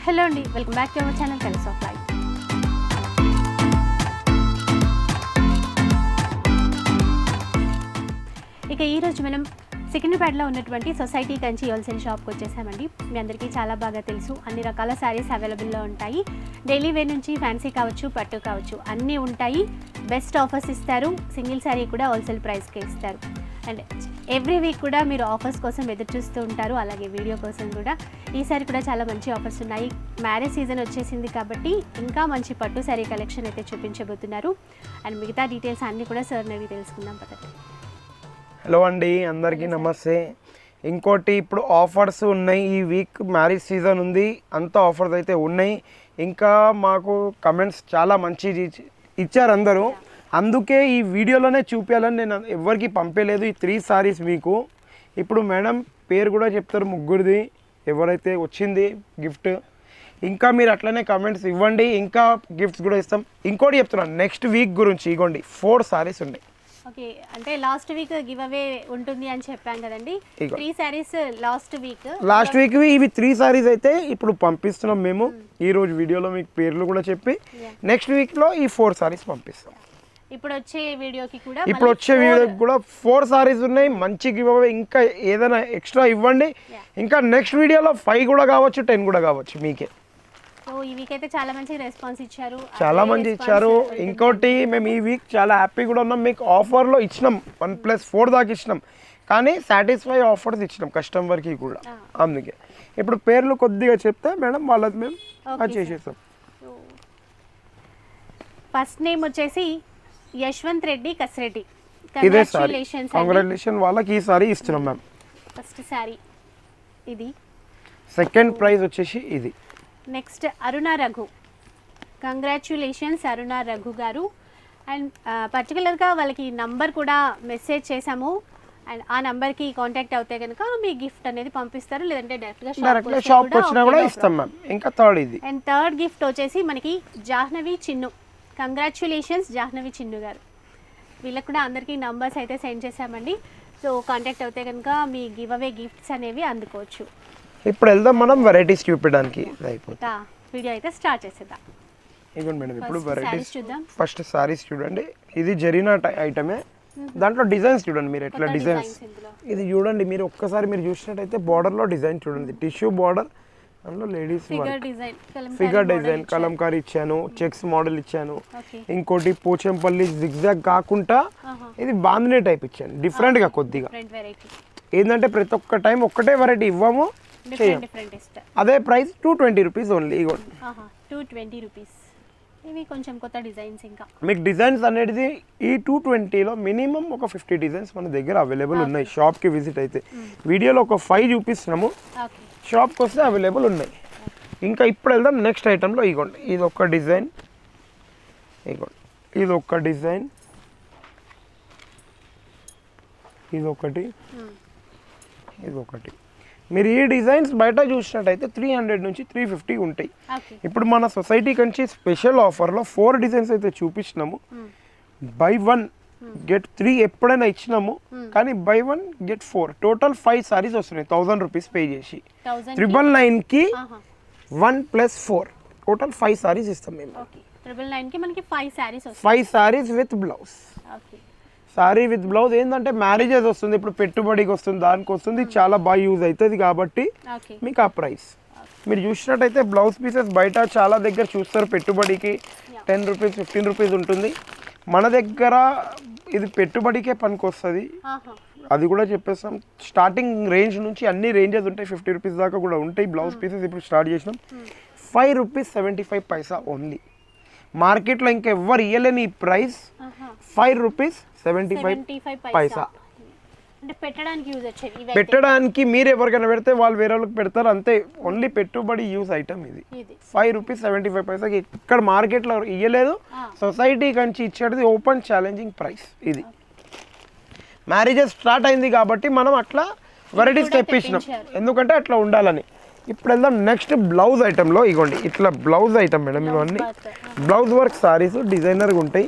Hello అండి, welcome back to our channel colours of life. ఇక ఈరోజు మనం సికింద్రాబాద్లో ఉన్నటువంటి సొసైటీ కంచి హోల్సేల్ షాప్కి వచ్చేసామండి. మీ అందరికీ చాలా బాగా తెలుసు, అన్ని రకాల శారీస్ అవైలబుల్లో ఉంటాయి. డైలీ వేర్ నుంచి ఫ్యాన్సీ కావచ్చు, పట్టు కావచ్చు, అన్నీ ఉంటాయి. బెస్ట్ ఆఫర్స్ ఇస్తారు. సింగిల్ శారీ కూడా హోల్సేల్ ప్రైస్కే ఇస్తారు. అండ్ ఎవ్రీ వీక్ కూడా మీరు ఆఫర్స్ కోసం ఎదురు చూస్తూ ఉంటారు, అలాగే వీడియో కోసం కూడా. ఈసారి కూడా చాలా మంచి ఆఫర్స్ ఉన్నాయి. మ్యారేజ్ సీజన్ వచ్చేసింది కాబట్టి ఇంకా మంచి పట్టు శారీ కలెక్షన్ అయితే చూపించబోతున్నారు. అండ్ మిగతా డీటెయిల్స్ అన్నీ కూడా సార్ అడిగి తెలుసుకుందాం పద్ధతి. హలో అండి, అందరికీ నమస్తే. ఇంకోటి ఇప్పుడు ఆఫర్స్ ఉన్నాయి. ఈ వీక్ మ్యారేజ్ సీజన్ ఉంది, అంత ఆఫర్స్ అయితే ఉన్నాయి. ఇంకా మాకు కమెంట్స్ చాలా మంచి ఇచ్చారు అందరూ, అందుకే ఈ వీడియోలోనే చూపించాలని నేను ఎవరికి పంపలేదు. ఈ 3 సారీస్ మీకు ఇప్పుడు మేడం పేరు కూడా చెప్తారు, ముగ్గురిది ఎవరైతే వచ్చింది గిఫ్ట్. ఇంకా మీరు అట్లనే కమెంట్స్ ఇవ్వండి, ఇంకా గిఫ్ట్స్ కూడా ఇస్తాం. ఇంకోటి చెప్తున్నాను, నెక్స్ట్ వీక్ గురించి ఇగోండి 4 సారీస్ ఉన్నాయి. ఓకే, అంటే లాస్ట్ వీక్ గివ్ అవే ఉంటుంది అని చెప్పాం కదండి. 3 సారీస్ లాస్ట్ వీక్ ఇవి 3 సారీస్ అయితే ఇప్పుడు పంపిస్తున్నాం మేము. ఈ రోజు వీడియోలో మీకు పేర్లు కూడా చెప్పి నెక్స్ట్ వీక్లో ఈ 4 సారీస్ పంపిస్తాం. ఇప్పుడు వచ్చే వీడియోకి కూడా 4 సారీస్ ఉన్నాయి. మంచి గివ్ అవే, ఇంకా ఏదైనా ఎక్స్ట్రా ఇవ్వండి. ఇంకా నెక్స్ట్ వీడియోలో 5 కూడా కావచ్చు, 10 కూడా కావచ్చు మీకే. సో ఈ వీక్ అయితే చాలా మంచి రెస్పాన్స్ ఇచ్చారు, చాలా మంది ఇచ్చారు. ఇంకోటి మేము ఈ వీక్ చాలా హ్యాపీ కూడా ఉన్నాం. మీకు ఆఫర్లో ఇచ్చినాం 1+4 దాకా ఇచ్చినాం, కానీ సాటిస్ఫై ఆఫర్స్ ఇచ్చినాం కస్టమర్కి కూడా. అందుకే ఇప్పుడు పేర్లు కొద్దిగా చెప్తే మేడం వాళ్ళది మేము అది చేసేస్తాం. ఫస్ట్ నేమ్ వచ్చేసి యశ్వంత్ రెడ్డి కసిరెడ్డి. ఇదే సారీ, కంగ్రాచులేషన్ వాళ్ళకి ఈ సారీ ఇస్తున్నాం మ్యామ్. ఫస్ట్ సారీ ఇది. సెకండ్ ప్రైజ్ వచ్చేసి ఇది. నెక్స్ట్ అరుణ రఘు. కంగ్రాచ్యులేషన్స్ అరుణ రఘు గారు. అండ్ పర్టికులర్గా వాళ్ళకి నంబర్ కూడా మెసేజ్ చేసాము. అండ్ ఆ నంబర్కి కాంటాక్ట్ అవుతే కనుక మీ గిఫ్ట్ అనేది పంపిస్తారు, లేదంటే డైరెక్ట్గా షాప్కి వచ్చినా కూడా ఇస్తాం మ్యామ్. ఇంకా థర్డ్ ఇది. అండ్ థర్డ్ గిఫ్ట్ వచ్చేసి మనకి జాహ్నవి చిన్ను. కంగ్రాచ్యులేషన్స్ జాహ్నవి చిన్ను గారు. వీళ్ళకి కూడా అందరికీ నంబర్స్ అయితే సెండ్ చేసామండి. సో కాంటాక్ట్ అవుతే కనుక మీ గివ్ అవే గిఫ్ట్స్ అనేవి అందుకోవచ్చు. ఇప్పుడు వెళ్దాం మనం వెరైటీస్ చూపించడానికి. వీడియో అయితే స్టార్ట్ చేసేద్దాం. ఇదిగోండి మేడం, ఇప్పుడు వెరైటీస్ చూద్దాం. ఫస్ట్ సారీస్ చూడండి. ఇది జరీనా ఐటమే. దాంట్లో డిజైన్స్ చూడండి మీరు, ఎట్లా డిజైన్స్. ఇది చూడండి మీరు, ఒక్కసారి మీరు చూసినట్టయితే బార్డర్లో డిజైన్ చూడండి, టిష్యూ బార్డర్, అందులో లేడీస్ ఫిగర్ డిజైన్ కలంకారీ ఇచ్చాను, చెక్స్ మోడల్ ఇచ్చాను. ఇంకోటి పోచంపల్లి జిగ్జాగ్ కాకుండా ఇది బాందినీ టైప్ ఇచ్చాను, డిఫరెంట్గా కొద్దిగా. ఏంటంటే ప్రతి ఒక్క టైం ఒక్కటే వెరైటీ ఇవ్వము, అదే ప్రైస్ 220 రూపీస్ ఓన్లీ. ఇగోండి 220 రూపీస్. ఇవి కొంచెం కొత్త డిజైన్స్. ఇంకా మీకు డిజైన్స్ అనేది ఈ 220లో మినిమం ఒక 50 డిజైన్స్ మన దగ్గర అవైలబుల్ ఉన్నాయి. షాప్కి విజిట్ అయితే వీడియోలో ఒక 5 చూపిస్తున్నాము, షాప్కి వస్తే అవైలబుల్ ఉన్నాయి. ఇంకా ఇప్పుడు వెళ్దాం నెక్స్ట్ ఐటెంలో. ఇగోండి ఇది ఒక డిజైన్, ఇగోండి ఇది ఒక డిజైన్, ఇదొకటి, ఇదొకటి. మీరు ఈ డిజైన్స్ బయట చూసినట్టయితే 300 నుంచి 350 ఉంటాయి. ఇప్పుడు మన సొసైటీ కంచి స్పెషల్ ఆఫర్లో 4 డిజైన్స్ అయితే చూపించినాము. బై 1 గెట్ 3 ఎప్పుడైనా ఇచ్చినాము, కానీ బై 1 గెట్ 4 టోటల్ 5 సారీస్ వస్తున్నాయి. 1000 రూపీస్ పే చేసి 999కి 1+4 టోటల్ 5 సారీస్ ఇస్తాం మేము. 999కి మనకి 5 saris with blouse. Sorry with blouse. ఏంటంటే మ్యారేజెస్ వస్తుంది, ఇప్పుడు పెట్టుబడికి వస్తుంది, దానికి వస్తుంది, చాలా బాగా యూజ్ అవుతుంది కాబట్టి మీకు ఆ ప్రైస్. మీరు చూసినట్టయితే బ్లౌజ్ పీసెస్ బయట చాలా దగ్గర చూస్తారు, పెట్టుబడికి 10 రూపీస్ 15 రూపీస్ ఉంటుంది. మన దగ్గర ఇది పెట్టుబడికే పనికి వస్తుంది, అది కూడా చెప్పేస్తాం. స్టార్టింగ్ రేంజ్ నుంచి అన్ని రేంజెస్ ఉంటాయి, 50 రూపీస్ దాకా కూడా ఉంటాయి బ్లౌజ్ పీసెస్. ఇప్పుడు స్టార్ట్ చేసినాం 5 రూపీస్ 75 పైసా ఓన్లీ. మార్కెట్లో ఇంకా ఎవ్వరు ఇయ్యలేని ఈ ప్రైస్ 5 రూపీస్ 75 పైసా. పెట్టడానికి మీరు ఎవరికైనా పెడితే వాళ్ళు వేరే వాళ్ళకి పెడతారు, అంతే. ఓన్లీ పెట్టుబడి యూజ్ ఐటమ్ ఇది. 5 రూపీస్ 75 పైసాకి ఇక్కడ మార్కెట్లో ఇయ్యలేదు. సొసైటీ కంచి ఇచ్చేది ఓపెన్ ఛాలెంజింగ్ ప్రైస్ ఇది. మ్యారేజెస్ స్టార్ట్ అయింది కాబట్టి మనం అట్లా వెరైటీస్ తెప్పించినాం, ఎందుకంటే అట్లా ఉండాలని. ఇప్పుడు వెళ్దాం నెక్స్ట్ బ్లౌజ్ ఐటెంలో. ఇగోండి ఇట్లా బ్లౌజ్ ఐటమ్ మేడం, ఇవన్నీ బ్లౌజ్ వర్క్ సారీస్ డిజైనర్గా ఉంటాయి.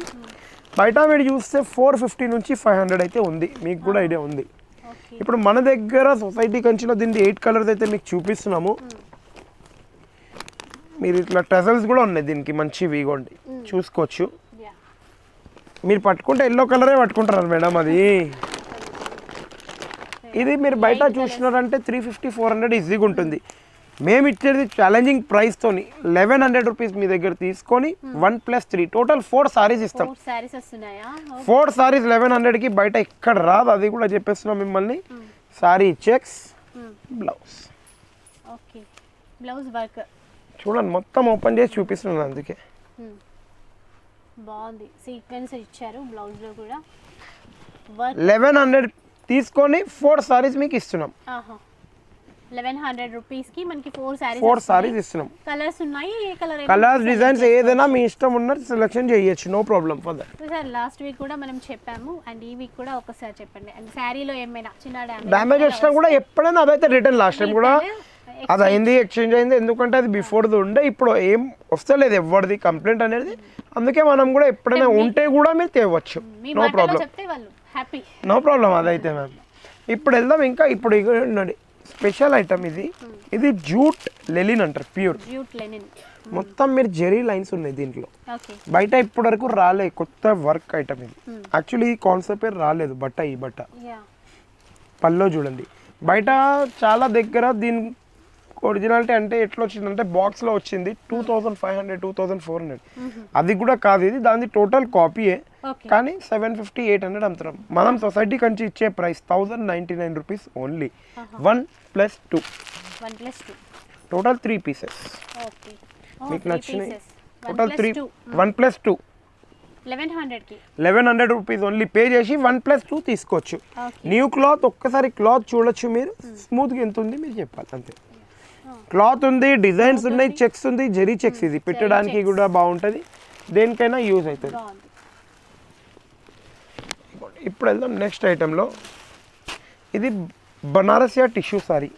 బయట మీరు చూస్తే 450 నుంచి 500 అయితే ఉంది, మీకు కూడా ఐడియా ఉంది. ఇప్పుడు మన దగ్గర సొసైటీ కంచిలో దీన్ని 8 కలర్స్ అయితే మీకు చూపిస్తున్నాము. మీరు ఇట్లా టజల్స్ కూడా ఉన్నాయి దీనికి మంచివి ఇగోండి చూసుకోవచ్చు. మీరు పట్టుకుంటే ఎల్లో కలరే పట్టుకుంటారు మేడం అది. ఇది మీరు బయట చూసినారంటే 350-400 ఈజీగా ఉంటుంది. మేము ఇచ్చేది ఛాలెంజింగ్ ప్రైస్తోని 1100 రూపీస్ మీ దగ్గర తీసుకొని 1+3 టోటల్ 4 సారీస్ ఇస్తాం. 4 సారీస్ 1100కి బయట ఎక్కడ రాదు, అది కూడా చెప్పేస్తున్నాం మిమ్మల్ని. Sorry checks blouse blouse work చూడండి మొత్తం ఓపెన్ చేసి చూపిస్తున్నాను, అందుకే బాగుంది. సీక్వెన్స్ ఇచ్చారు బ్లౌజ్ లో కూడా. 1100 తీసుకొని 4 సారీస్ మీకు ఇస్తున్నాం. 1100 రూపీస్ కి మనకి 4 సారీస్ ఇస్తున్నాం. కలర్స్ ఉన్నాయి. ఏ కలర్ కలర్స్ డిజైన్స్ ఏదైనా మీ ఇష్టం ఉన్నది సెలెక్షన్ చేయొచ్చు, no problem for that. Sir last week కూడా మనం చెప్పాము అండ్ ఈ వీక్ కూడా ఒకసారి చెప్పండి. అండ్ శారీలో ఏమైనా చిన్న డ్యామేజ్ వచ్చినా కూడా ఎప్పుడైనా అదైతే రిటర్న్. లాస్ట్ టైం కూడా అది అయింది, ఎక్స్చేంజ్ అయింది, ఎందుకంటే అది బిఫోర్ది ఉండే, ఇప్పుడు ఏం వస్తలేదు ఎవరిది కంప్లైంట్ అనేది. అందుకే మనం కూడా ఎప్పుడైనా ఉంటే కూడా మీరు తేవచ్చు, నో ప్రాబ్లం, నో ప్రాబ్లం. అదైతే మ్యామ్ ఇప్పుడు వెళ్దాం ఇంకా. ఇప్పుడు ఉండండి స్పెషల్ ఐటమ్ ఇది. ఇది జూట్ లెనిన్ అంటారు, ప్యూర్ మొత్తం. మీరు జెరీ లైన్స్ ఉన్నాయి దీంట్లో, బయట ఇప్పటి వరకు రాలే, కొత్త వర్క్ ఐటమ్ ఇది. యాక్చువల్లీ ఈ కాన్సెప్ట్ రాలేదు బట్ట. ఈ బట్ట పల్లో చూడండి, బయట చాలా దగ్గర దీని ఒరిజినాలిటీ అంటే ఎట్లా వచ్చిందంటే బాక్స్లో వచ్చింది 2500 2400. అది కూడా కాదు, ఇది దాని టోటల్ కాపీయే, కానీ 750-800 అమ్ముతున్నాం. మనం సొసైటీ కంచి ఇచ్చే price 1099 rupees only. 1+2 total 3 pieces మీకు నచ్చినాయి. టోటల్ 1+2 1100 రూపీస్ ఓన్లీ పే చేసి 1+2 తీసుకోవచ్చు. న్యూ క్లాత్ ఒక్కసారి క్లాత్ చూడొచ్చు మీరు, స్మూత్గా ఎంత ఉంది మీరు చెప్పాలి అంతే. క్లాత్ ఉంది, డిజైన్స్ ఉన్నాయి, చెక్స్ ఉంది, జెరీ చెక్స్. ఇది పెట్టడానికి కూడా బాగుంటుంది, దేనికైనా యూజ్ అవుతుంది. ఇప్పుడు వెళ్దాం నెక్స్ట్ ఐటెంలో. ఇది బనారసియా టిష్యూ సారీ.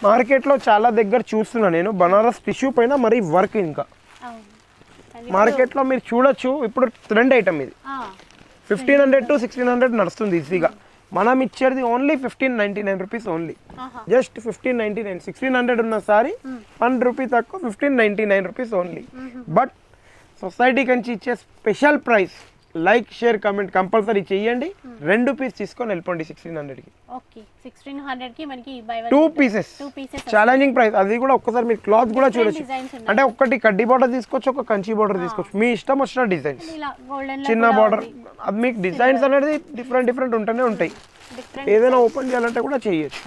మార్కెట్లో చాలా దగ్గర చూస్తున్నా నేను, బనారస్ టిష్యూ పైన మరి వర్క్. ఇంకా మార్కెట్లో మీరు చూడొచ్చు, ఇప్పుడు ట్రెండ్ ఐటమ్ ఇది. 1500 to 1600 నడుస్తుంది ఈజీగా. మనం ఇచ్చేది ఓన్లీ 1599 రూపీస్ ఓన్లీ, జస్ట్ 1599. 1600 ఉన్న సారీ 1 రూపీ తక్కువ, 1599 rupees only. But society Kanchi ఇచ్చే special price. Like share comment compulsory చేయండి. 2 పీస్ తీసుకొని వెళ్ళిపోండి 1600కి. 2 పీసెస్ ఛాలెంజింగ్ ప్రైస్. అది కూడా ఒక్కసారి మీరు క్లాత్ కూడా చూడొచ్చు. అంటే ఒకటి కడ్డీ బార్డర్ తీసుకోవచ్చు, ఒక కంచి బార్డర్ తీసుకోవచ్చు, మీ ఇష్టం వచ్చిన డిజైన్స్. చిన్న బార్డర్, అది మీకు డిజైన్స్ అనేది డిఫరెంట్ ఉంటూనే ఉంటాయి. ఏదైనా ఓపెన్ చేయాలంటే కూడా చేయొచ్చు.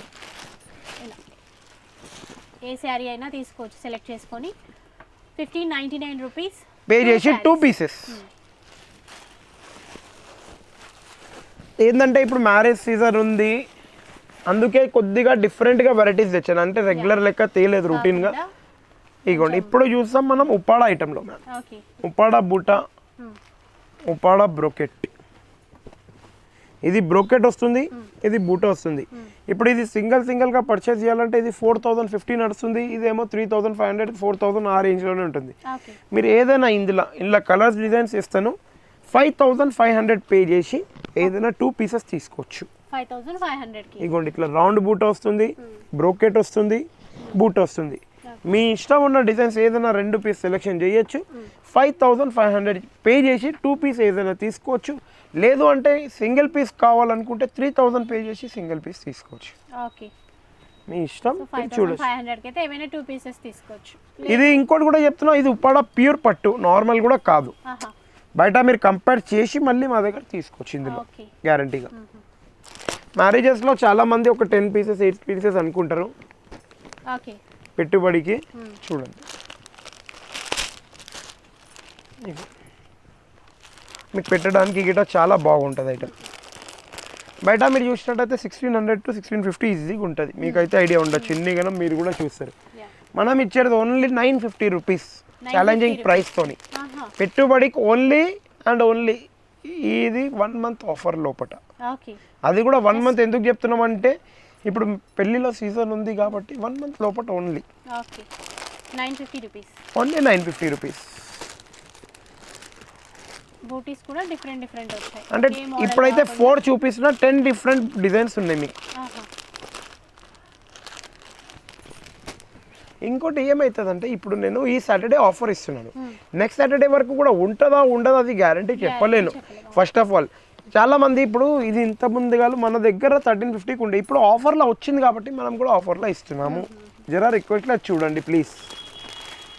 ఏ శారీ అయినా తీసుకోవచ్చు, సెలెక్ట్ చేసుకొని 1599 రూపీస్ పే చేసి 2 పీసెస్. ఏంటంటే ఇప్పుడు మ్యారేజ్ సీజన్ ఉంది, అందుకే కొద్దిగా డిఫరెంట్గా వెరైటీస్ తెచ్చాను. అంటే రెగ్యులర్ లెక్క తేలేదు రొటీన్గా. ఇగోండి ఇప్పుడు చూస్తాం మనం ఉప్పాడ ఐటెంలో. ఉప్పాడ బూట, ఉప్పాడ బ్రోకెట్. ఇది బ్రోకెట్ వస్తుంది, ఇది బూట వస్తుంది. ఇప్పుడు ఇది సింగిల్గా పర్చేస్ చేయాలంటే ఇది 4050 నడుస్తుంది, ఇదేమో 3500 4000 ఆ రేంజ్లోనే ఉంటుంది. మీరు ఏదైనా ఇందులో కలర్స్ డిజైన్స్ ఇస్తాను, 5500 పే చేసి ఏదైనా 2 పీసెస్ తీసుకోవచ్చు. 5500. ఇగోండి ఇట్లా రౌండ్ బూట వస్తుంది, బ్రోకెట్ వస్తుంది, బూట వస్తుంది. మీ ఇష్టం ఉన్న డిజైన్స్ ఏదైనా 2 పీస్ సెలెక్షన్ చేయొచ్చు. 5500 పే చేసి 2 పీస్ ఏదైనా తీసుకోవచ్చు. లేదు అంటే సింగిల్ పీస్ కావాలనుకుంటే 3000 పే చేసి సింగిల్ పీస్ తీసుకోవచ్చు. మీ ఇష్టం, చూడొచ్చు. ఇది ఇంకోటి కూడా చెప్తున్నా, ఇది ఉప్పాడ ప్యూర్ పట్టు, నార్మల్ కూడా కాదు. బయట మీరు కంపేర్ చేసి మళ్ళీ మా దగ్గర తీసుకోవచ్చు ఇందులో గ్యారంటీగా. మ్యారేజెస్లో చాలా మంది ఒక 10 పీసెస్ 8 పీసెస్ అనుకుంటారు పెట్టుబడికి. చూడండి మీకు పెట్టడానికి గిట్ట చాలా బాగుంటుంది ఐటమ్. బయట మీరు చూసినట్టయితే 1600 to 1650 ఈజీగా ఉంటుంది. మీకైతే ఐడియా ఉండొచ్చు, ఇన్నిగానో మీరు కూడా చూస్తారు. మనం ఇచ్చేది ఓన్లీ 950 రూపీస్ ఛాలెంజింగ్ ప్రైస్తోని. పెట్టుబడికి ఓన్లీ అండ్ ఓన్లీ ఇది 1 మంత్ ఆఫర్ లోపల. అది కూడా 1 మంత్ ఎందుకు చెప్తున్నాం అంటే ఇప్పుడు పెళ్లిలో సీజన్ ఉంది కాబట్టి 1 మంత్ లోపల ఓన్లీ 950 రూపీస్. Only 950 rupees. బూటీస్ కూడా డిఫరెంట్ వచ్చాయి. అంటే ఇప్పుడైతే 4 చూపిస్తున్నా, 10 డిఫరెంట్ డిజైన్స్ ఉన్నాయి మీకు. ఇంకోటి ఏమవుతుందంటే ఇప్పుడు నేను ఈ సాటర్డే ఆఫర్ ఇస్తున్నాను, నెక్స్ట్ సాటర్డే వరకు కూడా ఉంటుందా ఉండదా అది గ్యారంటీ చెప్పలేను. ఫస్ట్ ఆఫ్ ఆల్ చాలా మంది ఇప్పుడు ఇది ఇంత ముందుగా మన దగ్గర 1350కి ఉండే, ఇప్పుడు ఆఫర్లో వచ్చింది కాబట్టి మనం కూడా ఆఫర్లో ఇస్తున్నాము. జరా రిక్వెస్ట్లో చూడండి ప్లీజ్.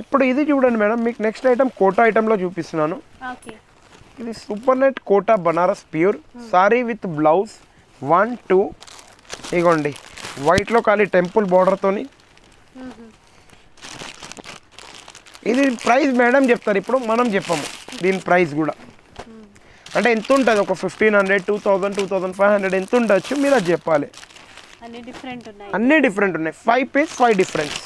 ఇప్పుడు ఇది చూడండి మేడం, మీకు నెక్స్ట్ ఐటమ్ కోటా ఐటెంలో చూపిస్తున్నాను. ఇది super net Kota Banaras pure sari with blouse 1 2 ఇగోండి వైట్లో ఖాళీ టెంపుల్ బార్డర్తోని. ఇది ప్రైస్ మేడం చెప్తారు, ఇప్పుడు మనం చెప్పము దీని ప్రైస్ కూడా. అంటే ఎంత ఉంటుంది, ఒక 1500 2000 2500 ఎంత ఉండొచ్చు మీరు అది చెప్పాలి. అన్నీ డిఫరెంట్ ఉన్నాయి, 5 పీస్ 5 డిఫరెన్స్.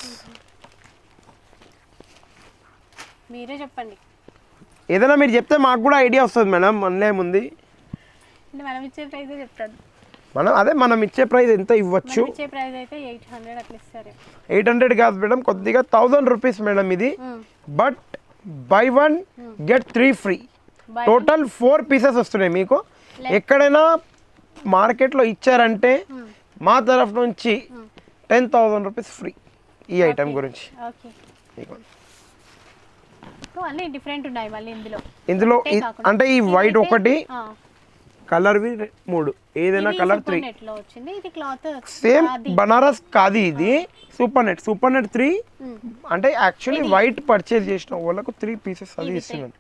మీరే చెప్పండి, ఏదైనా మీరు చెప్తే మాకు కూడా ఐడియా వస్తుంది మేడం. మనలేముంది, మనం ఇచ్చే ప్రైస్ చెప్తాను. మనం ఇచ్చే ప్రైస్ ఎంత ఇవ్వచ్చు? ఇచ్చే ప్రైస్ అయితే 800 అట్లా ఇస్తారు. 800 కాదు మేడం, కొద్దిగా 1000 రూపీస్ మేడం ఇది. But by 1 get 3 free. Total 4 pieces వస్తున్నాయి మీకు. ఎక్కడైనా మార్కెట్లో ఇచ్చారంటే మా తరఫు నుంచి 10,000 రూపీస్ ఫ్రీ ఈ ఐటమ్ గురించి. అన్నీ డిఫరెంట్ ఉన్నాయి మళ్ళీ ఇందులో అంటే ఈ వైట్ ఒకటి, కలర్వి 3, ఏదైనా కలర్ 3. సేమ్ బనారస్ కాదు ఇది, సూపర్ నెట్ 3. అంటే యాక్చువల్లీ వైట్ పర్చేజ్ చేసిన వాళ్ళకు 3 పీసెస్ అది ఇస్తున్నాను.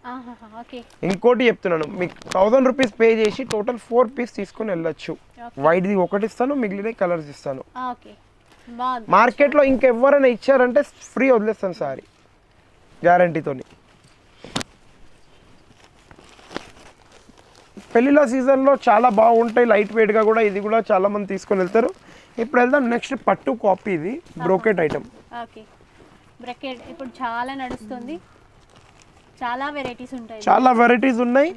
ఇంకోటి చెప్తున్నాను, మీకు 1000 రూపీస్ పే చేసి టోటల్ 4 పీస్ తీసుకొని వెళ్ళొచ్చు. వైట్ది ఒకటి ఇస్తాను, మిగిలిన కలర్స్ ఇస్తాను. మార్కెట్లో ఇంకెవరైనా ఇచ్చారంటే ఫ్రీ వదిలేస్తాను సారీ గ్యారంటీతోని. పెళ్ళిళ్ళ సీజన్లో చాలా బాగుంటాయి, లైట్ వెయిట్గా కూడా. ఇది కూడా చాలా మంది తీసుకొని వెళ్తారు. ఇప్పుడు వెళ్దాం నెక్స్ట్ పట్టు కాపీ. ఇది బ్రోకెట్ ఐటమ్. బ్రోకెట్ ఇప్పుడు చాలా నడుస్తుంది, చాలా వెరైటీస్ ఉన్నాయి.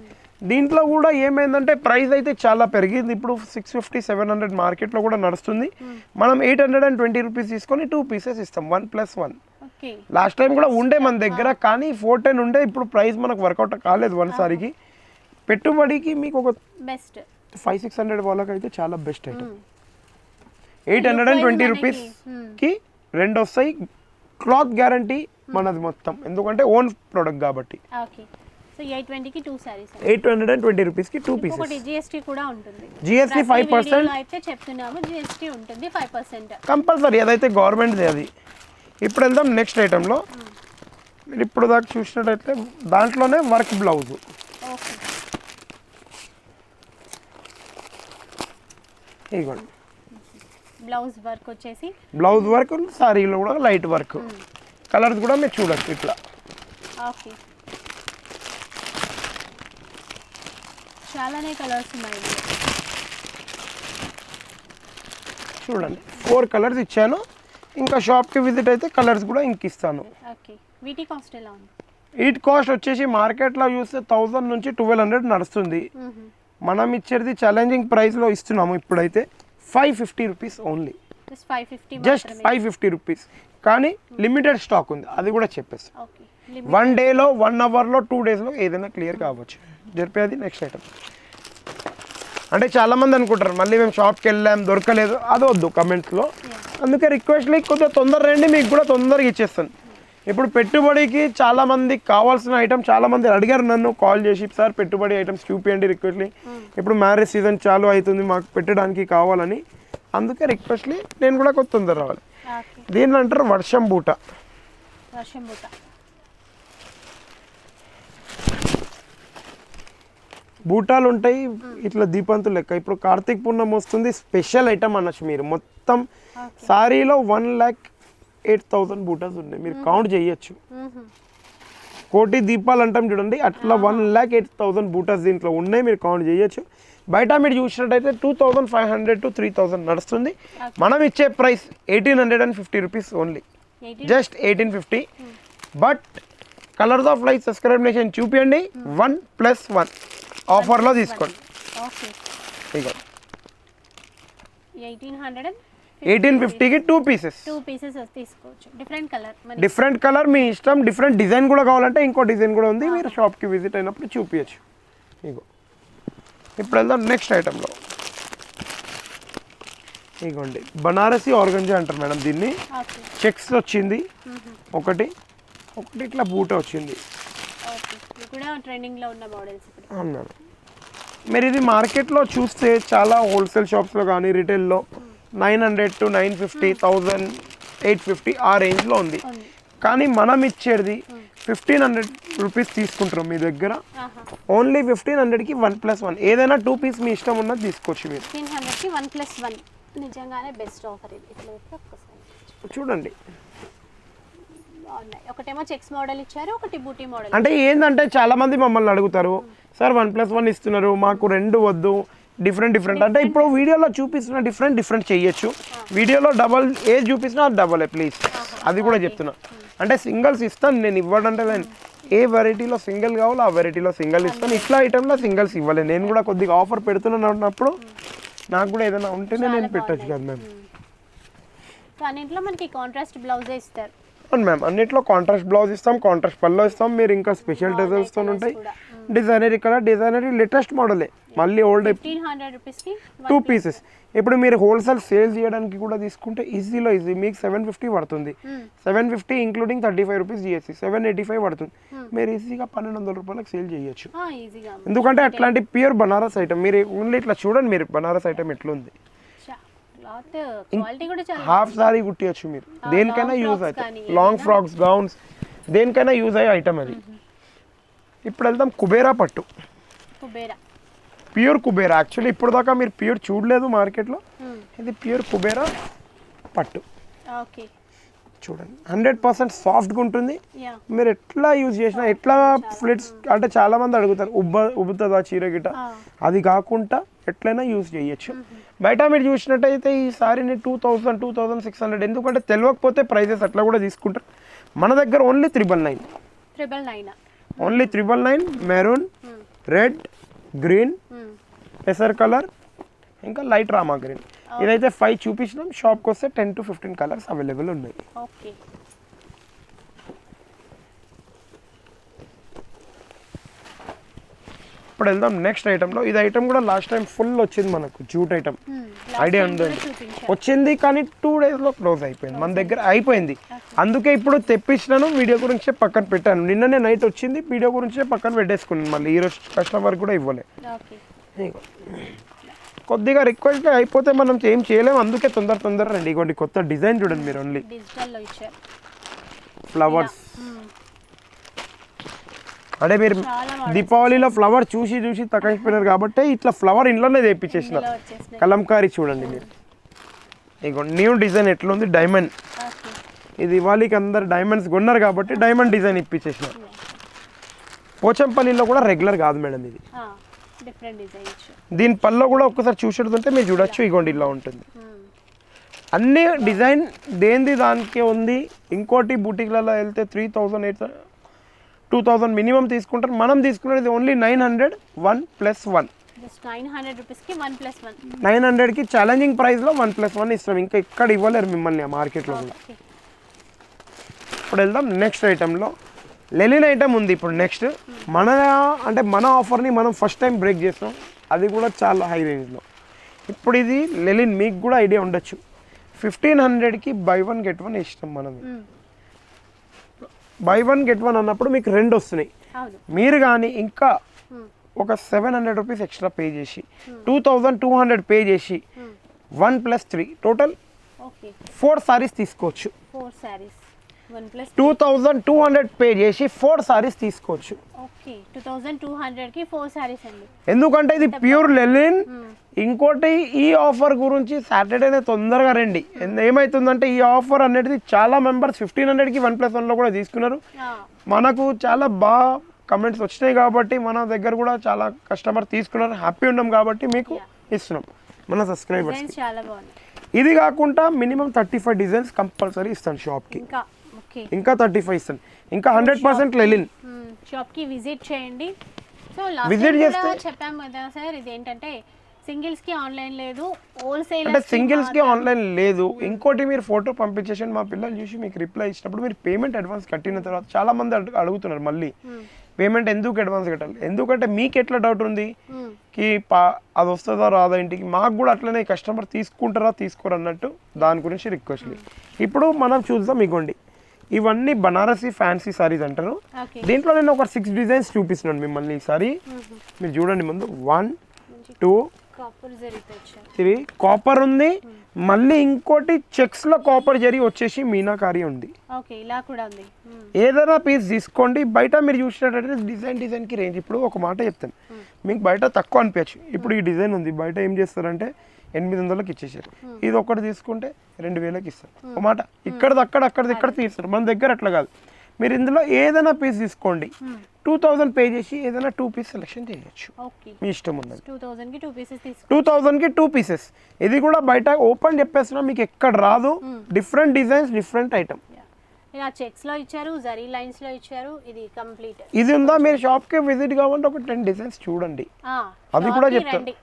దీంట్లో కూడా ఏమైందంటే ప్రైస్ అయితే చాలా పెరిగింది. ఇప్పుడు 650-700 మార్కెట్లో కూడా నడుస్తుంది. మనం 820 రూపీస్ తీసుకొని 2 పీసెస్ ఇస్తాం, 1+1. లాస్ట్ టైం కూడా ఉండే మన దగ్గర, కానీ 410 ఉండే. ఇప్పుడు ప్రైస్ మనకు వర్కౌట్ కాలేదు వన్ సారికి. పెట్టుబడికి మీకు ఒక బెస్ట్ 500-600 వాళ్ళకి అయితే చాలా బెస్ట్ ఐటమ్. 820 రూపీస్కి 2 వస్తాయి. క్లాత్ గ్యారంటీ మనది మొత్తం, ఎందుకంటే ఓన్ ప్రోడక్ట్ కాబట్టి. 820 రూపీస్కి 2 పీసెస్. జిఎస్టీ 5% అయితే చెప్తున్నాము, జిఎస్టీ ఉంటుంది 5% కంపల్సరీ, అదైతే గవర్నమెంట్ది అది. ఇప్పుడు వెళ్దాం నెక్స్ట్ ఐటెంలో. మీరు ఇప్పుడు దాకా చూసినట్టయితే దాంట్లోనే వర్క్ బ్లౌజ్. ఇదిగోండి బ్లౌజ్ వర్క్, సారీలో కూడా లైట్ వర్క్. కలర్స్ కూడా మీరు చూడొచ్చు ఇట్లా. చాలానే కలర్స్ ఉన్నాయి చూడండి. 4 కలర్స్ ఇచ్చాను. ఇంకా షాప్కి విజిట్ అయితే కలర్స్ కూడా ఇంక ఇస్తాను. వీటి కాస్ట్ ఎలా ఉంది? వీటి కాస్ట్ వచ్చేసి మార్కెట్లో చూస్తే 1000 నుంచి 1200 నడుస్తుంది. మనం ఇచ్చేది ఛాలెంజింగ్ ప్రైస్లో ఇస్తున్నాము. ఇప్పుడైతే 550 రూపీస్ ఓన్లీ, జస్ట్ 550 రూపీస్. కానీ లిమిటెడ్ స్టాక్ ఉంది, అది కూడా చెప్పేస్తాం. 1 డేలో 1 అవర్లో 2 డేస్లో ఏదైనా క్లియర్ కావచ్చు. జరిపేది నెక్స్ట్ ఐటమ్. అంటే చాలామంది అనుకుంటారు మళ్ళీ మేము షాప్కి వెళ్ళాం దొరకలేదు, అది వద్దు కమెంట్స్లో. అందుకే రిక్వెస్ట్లీ కొద్దిగా తొందర రండి, మీకు కూడా తొందరగా ఇచ్చేస్తాను. ఇప్పుడు పెట్టుబడికి చాలామంది కావాల్సిన ఐటమ్ చాలామంది అడిగారు నన్ను కాల్ చేసి, సార్ పెట్టుబడి ఐటమ్స్ చూపించండి రిక్వెస్ట్లీ, ఇప్పుడు మ్యారేజ్ సీజన్ చాలు అవుతుంది మాకు పెట్టడానికి కావాలని. అందుకే రిక్వెస్ట్లీ నేను కూడా కొంత తొందర రావాలి. దీన్ని అంటారు వర్షం బూట. బూటాలు ఉంటాయి ఇట్లా దీపంతులు లెక్క. ఇప్పుడు కార్తీక్ పూర్ణం వస్తుంది, స్పెషల్ ఐటమ్ అనొచ్చు మీరు. మొత్తం సారీలో 1,08,000 బూటాస్ ఉన్నాయి, మీరు కౌంట్ చేయొచ్చు. కోటి దీపాలు అంటాం చూడండి, అట్లా 1,08,000 బూటాస్ దీంట్లో ఉన్నాయి, మీరు కౌంట్ చేయొచ్చు. బయట మీరు చూసినట్టయితే 2500 to 3000 నడుస్తుంది. మనం ఇచ్చే price 1850 rupees only, just 1850. But colours of light subscription చూపించండి, 1+1 ఆఫర్లో తీసుకోండి. ఇక 1850కి 2 పీసెస్ తీసుకోవచ్చు. డిఫరెంట్ కలర్ మీ ఇష్టం. డిఫరెంట్ డిజైన్ కూడా కావాలంటే ఇంకో డిజైన్ కూడా ఉంది, మీరు షాప్కి విజిట్ అయినప్పుడు చూపించచ్చు. ఇగో ఇప్పుడు వెళ్దాం నెక్స్ట్ ఐటెంలో. ఇగోండి బనారసి ఆర్గంజా అంటారు మేడం దీన్ని. ఓకే చెక్స్ వచ్చింది ఒకటి ఇట్లా బూట వచ్చింది. ఓకే ఇది కూడా ట్రెండింగ్లో ఉన్న మోడల్స్ ఇప్పుడు. అవును మేడం. మీరు ఇది మార్కెట్లో చూస్తే చాలా హోల్సేల్ షాప్స్లో కానీ రిటైల్లో 900 to 950, 1000, 850 ఆ రేంజ్లో ఉంది. ఉంది. కానీ మనం ఇచ్చేది 1500 రూపీస్ తీసుకుంటారు మీ దగ్గర. ఓన్లీ 1500కి 1+1 ఏదైనా 2 పీస్ మీ ఇష్టం ఉన్నది తీసుకోవచ్చు మీరు. 1500కి 1+1 నిజంగానే బెస్ట్ ఆఫర్ ఇది. ఇట్లా అయితే ఒక్కసారి చూడండి. బాగున్నాయి. ఒకటేమో చెక్స్ మోడల్ ఇచ్చారు, ఒకటి బూటీ మోడల్. అంటే ఏంటంటే చాలా మంది మమ్మల్ని అడుగుతారు, సార్ 1+1 ఇస్తున్నారు, మాకు 2 వద్దు, డిఫరెంట్ అంటే ఇప్పుడు వీడియోలో చూపిస్తున్న డిఫరెంట్ చేయొచ్చు. వీడియోలో డబల్ ఏజ్ చూపిస్తున్నా డబల్ ప్లీజ్, అది కూడా చెప్తున్నా. అంటే సింగిల్స్ ఇస్తాను నేను, ఇవ్వడంటే నేను ఏ వెరైటీలో సింగిల్ కావాలో ఆ వెరైటీలో సింగిల్ ఇస్తాను. ఇట్లా ఐటెంలో సింగిల్స్ ఇవ్వలేదు. నేను కూడా కొద్దిగా ఆఫర్ పెడుతున్నాను అన్నప్పుడు నాకు కూడా ఏదైనా ఉంటేనే నేను పెట్టచ్చు కదా మ్యామ్. అన్నింటిలో మనకి కాంట్రాస్ట్ బ్లౌజే ఇస్తారు. అవును మ్యామ్, అన్నింటిలో కాంట్రాస్ట్ బ్లౌజ్ ఇస్తాం, కాంట్రాస్ట్ పల్లో ఇస్తాం. మీరు ఇంకా స్పెషల్ డిజైన్స్తో ఉంటాయి. డిజైనరీ కలర్, డిజైనరీ లేటెస్ట్ మోడలే, మళ్ళీ ఓల్డ్ 1500 రూపీస్కి 2 పీసెస్. ఇప్పుడు మీరు హోల్సేల్ సేల్ చేయడానికి కూడా తీసుకుంటే ఈజీ మీకు 750 పడుతుంది. 750 ఇంక్లూడింగ్ 35 రూపీస్ జిఎస్టీ, 785 పడుతుంది. మీరు ఈజీగా 1200 రూపాయలకు సేల్ చేయొచ్చు. ఎందుకంటే అట్లాంటి ప్యూర్ బనారస్ ఐటమ్. మీరు ఓన్లీ ఇట్లా చూడండి, మీరు బనారస్ ఐటమ్ ఎట్లుంది. హాఫ్ సారీ కుట్టియచ్చు మీరు, దేనికైనా యూజ్ అవుతుంది. లాంగ్ ఫ్రాక్స్, గౌన్స్, దేనికైనా యూజ్ అయ్యే ఐటమ్ అది. ఇప్పుడు వెళ్దాం కుబేరా పట్టు. ప్యూర్ కుబేరా. యాక్చువల్లీ ఇప్పుడు దాకా మీరు ప్యూర్ చూడలేదు మార్కెట్లో. ఇది ప్యూర్ కుబేరా పట్టు. చూడండి 100% సాఫ్ట్గా ఉంటుంది. మీరు ఎట్లా యూజ్ చేసినా, ఎట్లా ఫ్లిట్స్ అంటే చాలా మంది అడుగుతారు ఉబ్బుతుందా చీర గిట, అది కాకుండా ఎట్లయినా యూజ్ చేయొచ్చు. బయట మీరు చూసినట్టయితే ఈ సారీని 2000, 2600, ఎందుకంటే తెలియకపోతే ప్రైజెస్ అట్లా కూడా తీసుకుంటారు. మన దగ్గర only 999. Only 999. Maroon, red, green, పెసర్ కలర్, ఇంకా లైట్ రామా గ్రీన్. ఇదైతే 5 చూపించినాం. షాప్కి వస్తే 10 to 15 కలర్స్ అవైలబుల్ ఉన్నాయి. ఇప్పుడు వెళ్దాం నెక్స్ట్ ఐటెంలో. ఇది ఐటమ్ కూడా లాస్ట్ టైం ఫుల్ వచ్చింది మనకు, జూట్ ఐటమ్. ఐడియా ఉందండి, వచ్చింది కానీ 2 daysలో క్లోజ్ అయిపోయింది. మన దగ్గర అయిపోయింది. అందుకే ఇప్పుడు తెప్పించినాను, వీడియో గురించే పక్కన పెట్టాను. నిన్ననే నైట్ వచ్చింది, వీడియో గురించే పక్కన పెట్టేసుకున్నాను. మళ్ళీ ఈరోజు కస్టమర్ కూడా ఇవ్వలే. కొద్దిగా రిక్వెస్ట్ అయిపోతే మనం ఏం చేయలేము. అందుకే తొందర రండి. ఇగోండి కొత్త డిజైన్ చూడండి మీరు. Only flowers. అంటే మీరు దీపావళిలో ఫ్లవర్ చూసి తగ్గిపోయినారు కాబట్టి ఇట్లా ఫ్లవర్ ఇంట్లోనే తెప్పించేసిన కలంకారీ. చూడండి మీరు, ఇగో న్యూ డిజైన్ ఎట్లుంది, డైమండ్. ఇది దివాళీకి అందరు డైమండ్స్ కొన్నారు కాబట్టి డైమండ్ డిజైన్ ఇప్పించేసిన. పోచంపల్లిలో కూడా రెగ్యులర్ కాదు మేడం ఇది. దీని పల్లో కూడా ఒక్కసారి చూసేటుంటే మీరు చూడొచ్చు. ఇగోండి ఇలా ఉంటుంది. అన్ని డిజైన్ దేనిది దానికే ఉంది. ఇంకోటి బూటిక్లలో వెళ్తే 3000, 2000 మినిమం తీసుకుంటారు. మనం తీసుకునేది ఓన్లీ 900, 1+1. 900కి ఛాలెంజింగ్ ప్రైస్లో 1+1 ఇస్తాం. ఇంకా ఎక్కడ ఇవ్వలేరు మిమ్మల్ని ఆ మార్కెట్లో కూడా. ఇప్పుడు వెళ్దాం నెక్స్ట్ ఐటెంలో. లెనిన్ ఐటమ్ ఉంది ఇప్పుడు నెక్స్ట్. మన ఆఫర్ని మనం ఫస్ట్ టైం బ్రేక్ చేస్తాం, అది కూడా చాలా హై రేంజ్లో. ఇప్పుడు ఇది లెనిన్, మీకు కూడా ఐడియా ఉండొచ్చు. 1500కి buy 1 get 1 ఇష్టం మనది. buy 1 get 1 అన్నప్పుడు మీకు 2 వస్తున్నాయి. మీరు కానీ ఇంకా ఒక 700 రూపీస్ ఎక్స్ట్రా పే చేసి 2200 పే చేసి 1+3 టోటల్ 4 సారీస్ తీసుకోవచ్చు. 2200 పే చేసి 4 సారీస్ తీసుకోవచ్చు. 2200కి 4 సారీస్ అండి. ఎందుకంటే ఇది ప్యూర్ లెనిన్. ఇంకోటి ఈ ఆఫర్ గురించి సాటర్డేనే తొందరగా రండి. ఏమవుతుందంటే ఈ ఆఫర్ అనేది చాలా మెంబర్స్ 1500కి 1+1లో కూడా తీసుకున్నారు. మనకు చాలా బాగా కమెంట్స్ వచ్చినాయి కాబట్టి మన దగ్గర కూడా చాలా కస్టమర్ తీసుకున్నారు. హ్యాపీ ఉన్నాం కాబట్టి మీకు ఇస్తున్నాం మన సబ్స్క్రైబర్స్. ఇది కాకుండా మినిమం 35 డిజైన్స్ కంపల్సరీ ఇస్తాను షాప్కి. ఇంకా 35 ఇస్తాను. ఇంకా 100% లెనిన్. షాప్కి విజిట్ చేయండి. సో విజిట్ చేస్తే చెప్పాము కదా సార్, ఇది ఏంటంటే సింగిల్స్కి ఆన్లైన్ లేదు, హోల్సేల్ అంటే సింగిల్స్కి ఆన్లైన్ లేదు. ఇంకోటి మీరు ఫోటో పంపించేసి మా పిల్లలు చూసి మీకు రిప్లై ఇచ్చినప్పుడు మీరు పేమెంట్ అడ్వాన్స్ కట్టిన తర్వాత చాలా మంది అడుగుతున్నారు మళ్ళీ పేమెంట్ ఎందుకు అడ్వాన్స్ కట్టాలి? ఎందుకంటే మీకు ఎట్లా డౌట్ ఉంది కి అది వస్తుందా రాదా ఇంటికి, మాకు కూడా అట్లనే కస్టమర్ తీసుకుంటారా తీసుకోరు అన్నట్టు దాని గురించి రిక్వెస్ట్లీ. ఇప్పుడు మనం చూద్దాం. ఇగోండి ఇవన్నీ బనారసి ఫ్యాన్సీ సారీస్ అంటారు. దీంట్లో నేను ఒక 6 డిజైన్స్ చూపిస్తున్నాను మిమ్మల్ని ఈసారి. మీరు చూడండి ముందు 1 2 3 కాపర్ ఉంది, మళ్ళీ ఇంకోటి చెక్స్ లో కాపర్ జరీ వచ్చేసి మీనాకారి ఉంది. ఏదైనా పీస్ తీసుకోండి. బయట మీరు చూసినట్టయితే డిజైన్ కి రేంజ్. ఇప్పుడు ఒక మాట చెప్తాను, మీకు బయట తక్కువ అనిపించచ్చు. ఇప్పుడు ఈ డిజైన్ ఉంది, బయట ఏం చేస్తారంటే 800కి ఇచ్చేసారు. ఇది ఒకటి తీసుకుంటే 2000కి ఇస్తారు. ఒక మాట అక్కడిది తీస్తారు. మన దగ్గర అట్లా కాదు. మీరు ఇందులో ఏదైనా పీస్ తీసుకోండి, 2000 పే చేసి ఏదైనా 2 పీస్ సెలెక్షన్ చేయొచ్చు, మీ ఇష్టం ఉన్నది. 2000కి 2 పీసెస్. ఇది కూడా బయట ఓపెన్ చెప్పేస్తున్నా, మీకు ఎక్కడ రాదు. Different designs, different item. Checks లో ఇచ్చారు, జరీ లైన్స్ లో ఇచ్చారు. ఇది కంప్లీట్. ఇది ఉందా? మీరు షాప్ కి విజిట్ కావాలంటే ఒక 10 డిజైన్స్ చూడండి, అది కూడా చెప్తాను.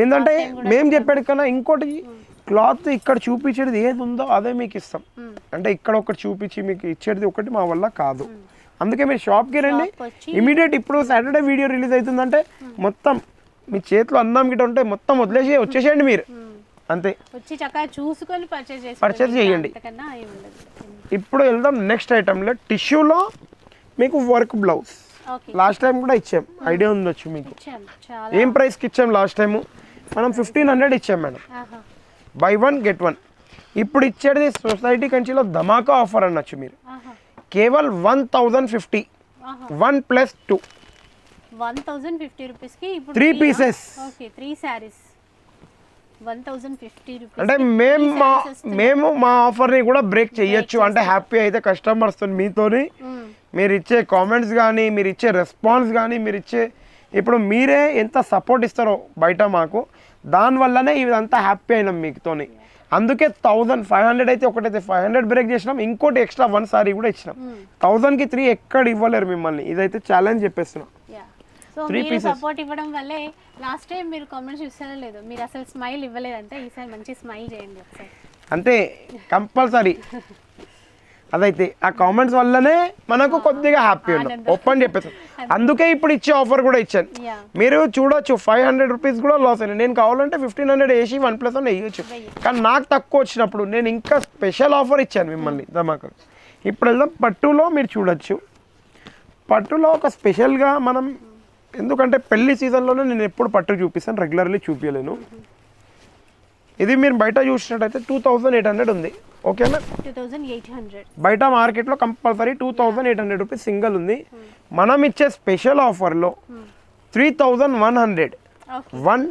ఏంటంటే మేము చెప్పాడు కన్నా ఇంకోటి క్లాత్ ఇక్కడ చూపించేది ఏది ఉందో అదే మీకు ఇస్తాం. అంటే ఇక్కడ ఒకటి చూపించి మీకు ఇచ్చేది ఒకటి మా వల్ల కాదు. అందుకే మీరు షాప్కి రండి ఇమీడియట్. ఇప్పుడు సాటర్డే వీడియో రిలీజ్ అవుతుందంటే మొత్తం మీ చేతిలో అన్నం గిట్ట ఉంటే మొత్తం వదిలేసి వచ్చేసేయండి మీరు, అంతే. వచ్చి చక్కగా చూసుకొని పర్చేస్ చేయండి. ఇప్పుడు వెళ్దాం నెక్స్ట్ ఐటెంలో. టిష్యూలో మీకు వర్క్ బ్లౌజ్ లాస్ట్ టైం కూడా ఇచ్చాం, ఐడియా ఉండొచ్చు మీకు. ఏం ప్రైస్కి ఇచ్చాం లాస్ట్ టైము? మనం 1500 ఇచ్చాం మేడం, బై 1 get 1. ఇప్పుడు ఇచ్చేది సొసైటీ కంచిలో ధమాకా ఆఫర్ అనొచ్చు మీరు. కేవలం 1050, 1 + 2, 1050 రూపీస్కి 3 పీసెస్. 3 సారీస్ 1050 రూపీస్. అంటే మేము మా ఆఫర్ని కూడా బ్రేక్ చేయొచ్చు. అంటే హ్యాపీ అయితే కస్టమర్స్ మీతోని మీరు ఇచ్చే కామెంట్స్ కానీ, మీరు ఇచ్చే రెస్పాన్స్ కానీ, మీరు ఇచ్చే ఇప్పుడు మీరే ఎంత సపోర్ట్ ఇస్తారో బయట మాకు, దానివల్లనే ఇదంతా హ్యాపీ అయినాం మీతోని. అందుకే 1500 అయితే ఒకటైతే 500 బ్రేక్ చేసినాం, ఇంకోటి ఎక్స్ట్రా 1 సారీ కూడా ఇచ్చినాం. 1000కి 3 ఎక్కడ ఇవ్వలేరు మిమ్మల్ని, ఇదైతే ఛాలెంజ్ చెప్పేస్తున్నాం. సో మీరు సపోర్ట్ ఇవ్వడం వల్లే లాస్ట్ టైం మీరు కామెంట్స్ చూసారో లేదు, మీరు అసలు స్మైల్ ఇవ్వలేదంటే ఈసారి మంచి స్మైల్ చేయండి ఒకసారి, అంతే కంపల్సరీ. అదైతే ఆ కామెంట్స్ వల్లనే మనకు కొద్దిగా హ్యాపీ ఉన్నాం, ఓపెన్ చెప్పేసి. అందుకే ఇప్పుడు ఇచ్చే ఆఫర్ కూడా ఇచ్చాను. మీరు చూడొచ్చు 500 రూపీస్ కూడా లాస్ అయినా. నేను కావాలంటే 1500 వేసి 1+1 వేయచ్చు, కానీ నాకు తక్కువ వచ్చినప్పుడు నేను ఇంకా స్పెషల్ ఆఫర్ ఇచ్చాను మిమ్మల్ని ధమాకా. ఇప్పుడు వెళ్దాం పట్టులో. మీరు చూడొచ్చు పట్టులో ఒక స్పెషల్గా మనం, ఎందుకంటే పెళ్లి సీజన్లోనే నేను ఎప్పుడు పట్టు చూపిస్తాను, రెగ్యులర్లీ చూపించలేను. ఇది మీరు బయట చూసినట్టయితే 2800 ఉంది, ఓకేనా? 2800 బయట మార్కెట్లో కంపల్సరీ 2800 రూపీస్ సింగిల్ ఉంది. మనం ఇచ్చే స్పెషల్ ఆఫర్లో 3100, 1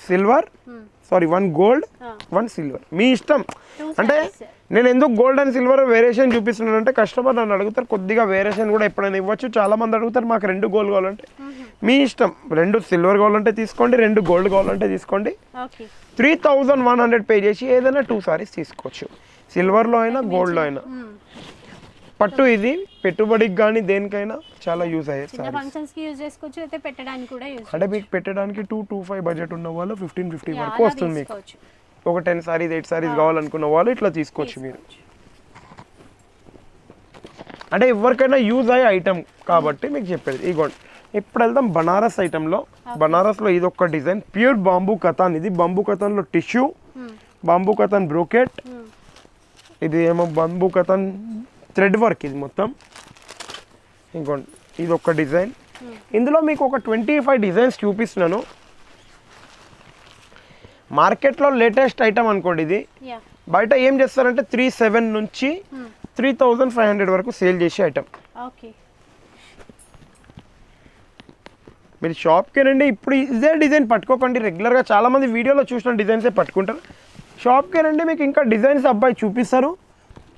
సిల్వర్, సారీ 1 గోల్డ్ 1 సిల్వర్, మీ ఇష్టం. అంటే నేను ఎందుకు గోల్డ్ అండ్ సిల్వర్ వేరియేషన్ చూపిస్తున్నాను అంటే కస్టమర్ నన్ను అడుగుతారు, కొద్దిగా వేరియేషన్ కూడా ఎప్పుడైనా ఇవ్వచ్చు. చాలా మంది అడుగుతారు మాకు 2 గోల్డ్ కావాలంటే, మీ ఇష్టం. 2 సిల్వర్ కావాలంటే తీసుకోండి, 2 గోల్డ్ కావాలంటే తీసుకోండి. 3100 పే చేసి ఏదైనా 2 సారీస్ తీసుకోవచ్చు, సిల్వర్లో అయినా గోల్డ్లో అయినా. పట్టు ఇది పెట్టుబడికి కానీ దేనికైనా చాలా యూజ్ అయ్యే అంటే మీకు పెట్టడానికి 225 బడ్జెట్ ఉన్న వాళ్ళు 1550 వరకు వస్తుంది మీకు. ఒక 10 సారీస్ 8 సారీస్ కావాలనుకున్న వాళ్ళు ఇట్లా తీసుకోవచ్చు మీరు. అంటే ఎవరికైనా యూజ్ అయ్యే ఐటమ్ కాబట్టి మీకు చెప్పేది. ఇగోండి ఇప్పుడు వెళ్దాం బనారస్ ఐటెంలో. బనారస్లో ఇది ఒక డిజైన్, ప్యూర్ బాంబూ కథాన్. ఇది బాంబూ కథాన్లో టిష్యూ, బాంబూ కథాన్ బ్రోకెట్, ఇది ఏమో బాంబూ కథాన్ థ్రెడ్ వర్క్. ఇది మొత్తం ఇంకోండి ఇది ఒక డిజైన్. ఇందులో మీకు ఒక 25 డిజైన్స్ చూపిస్తున్నాను. మార్కెట్లో లేటెస్ట్ ఐటమ్ అనుకోండి ఇది. బయట ఏం చేస్తారంటే 3700 నుంచి 3500 వరకు సేల్ చేసే ఐటమ్. మీరు షాప్కి రండి, ఇప్పుడు ఇదే డిజైన్ పట్టుకోకండి. రెగ్యులర్గా చాలామంది వీడియోలో చూసిన డిజైన్సే పట్టుకుంటారు. షాప్కి రండి, మీకు ఇంకా డిజైన్స్ అబ్బాయి చూపిస్తారు.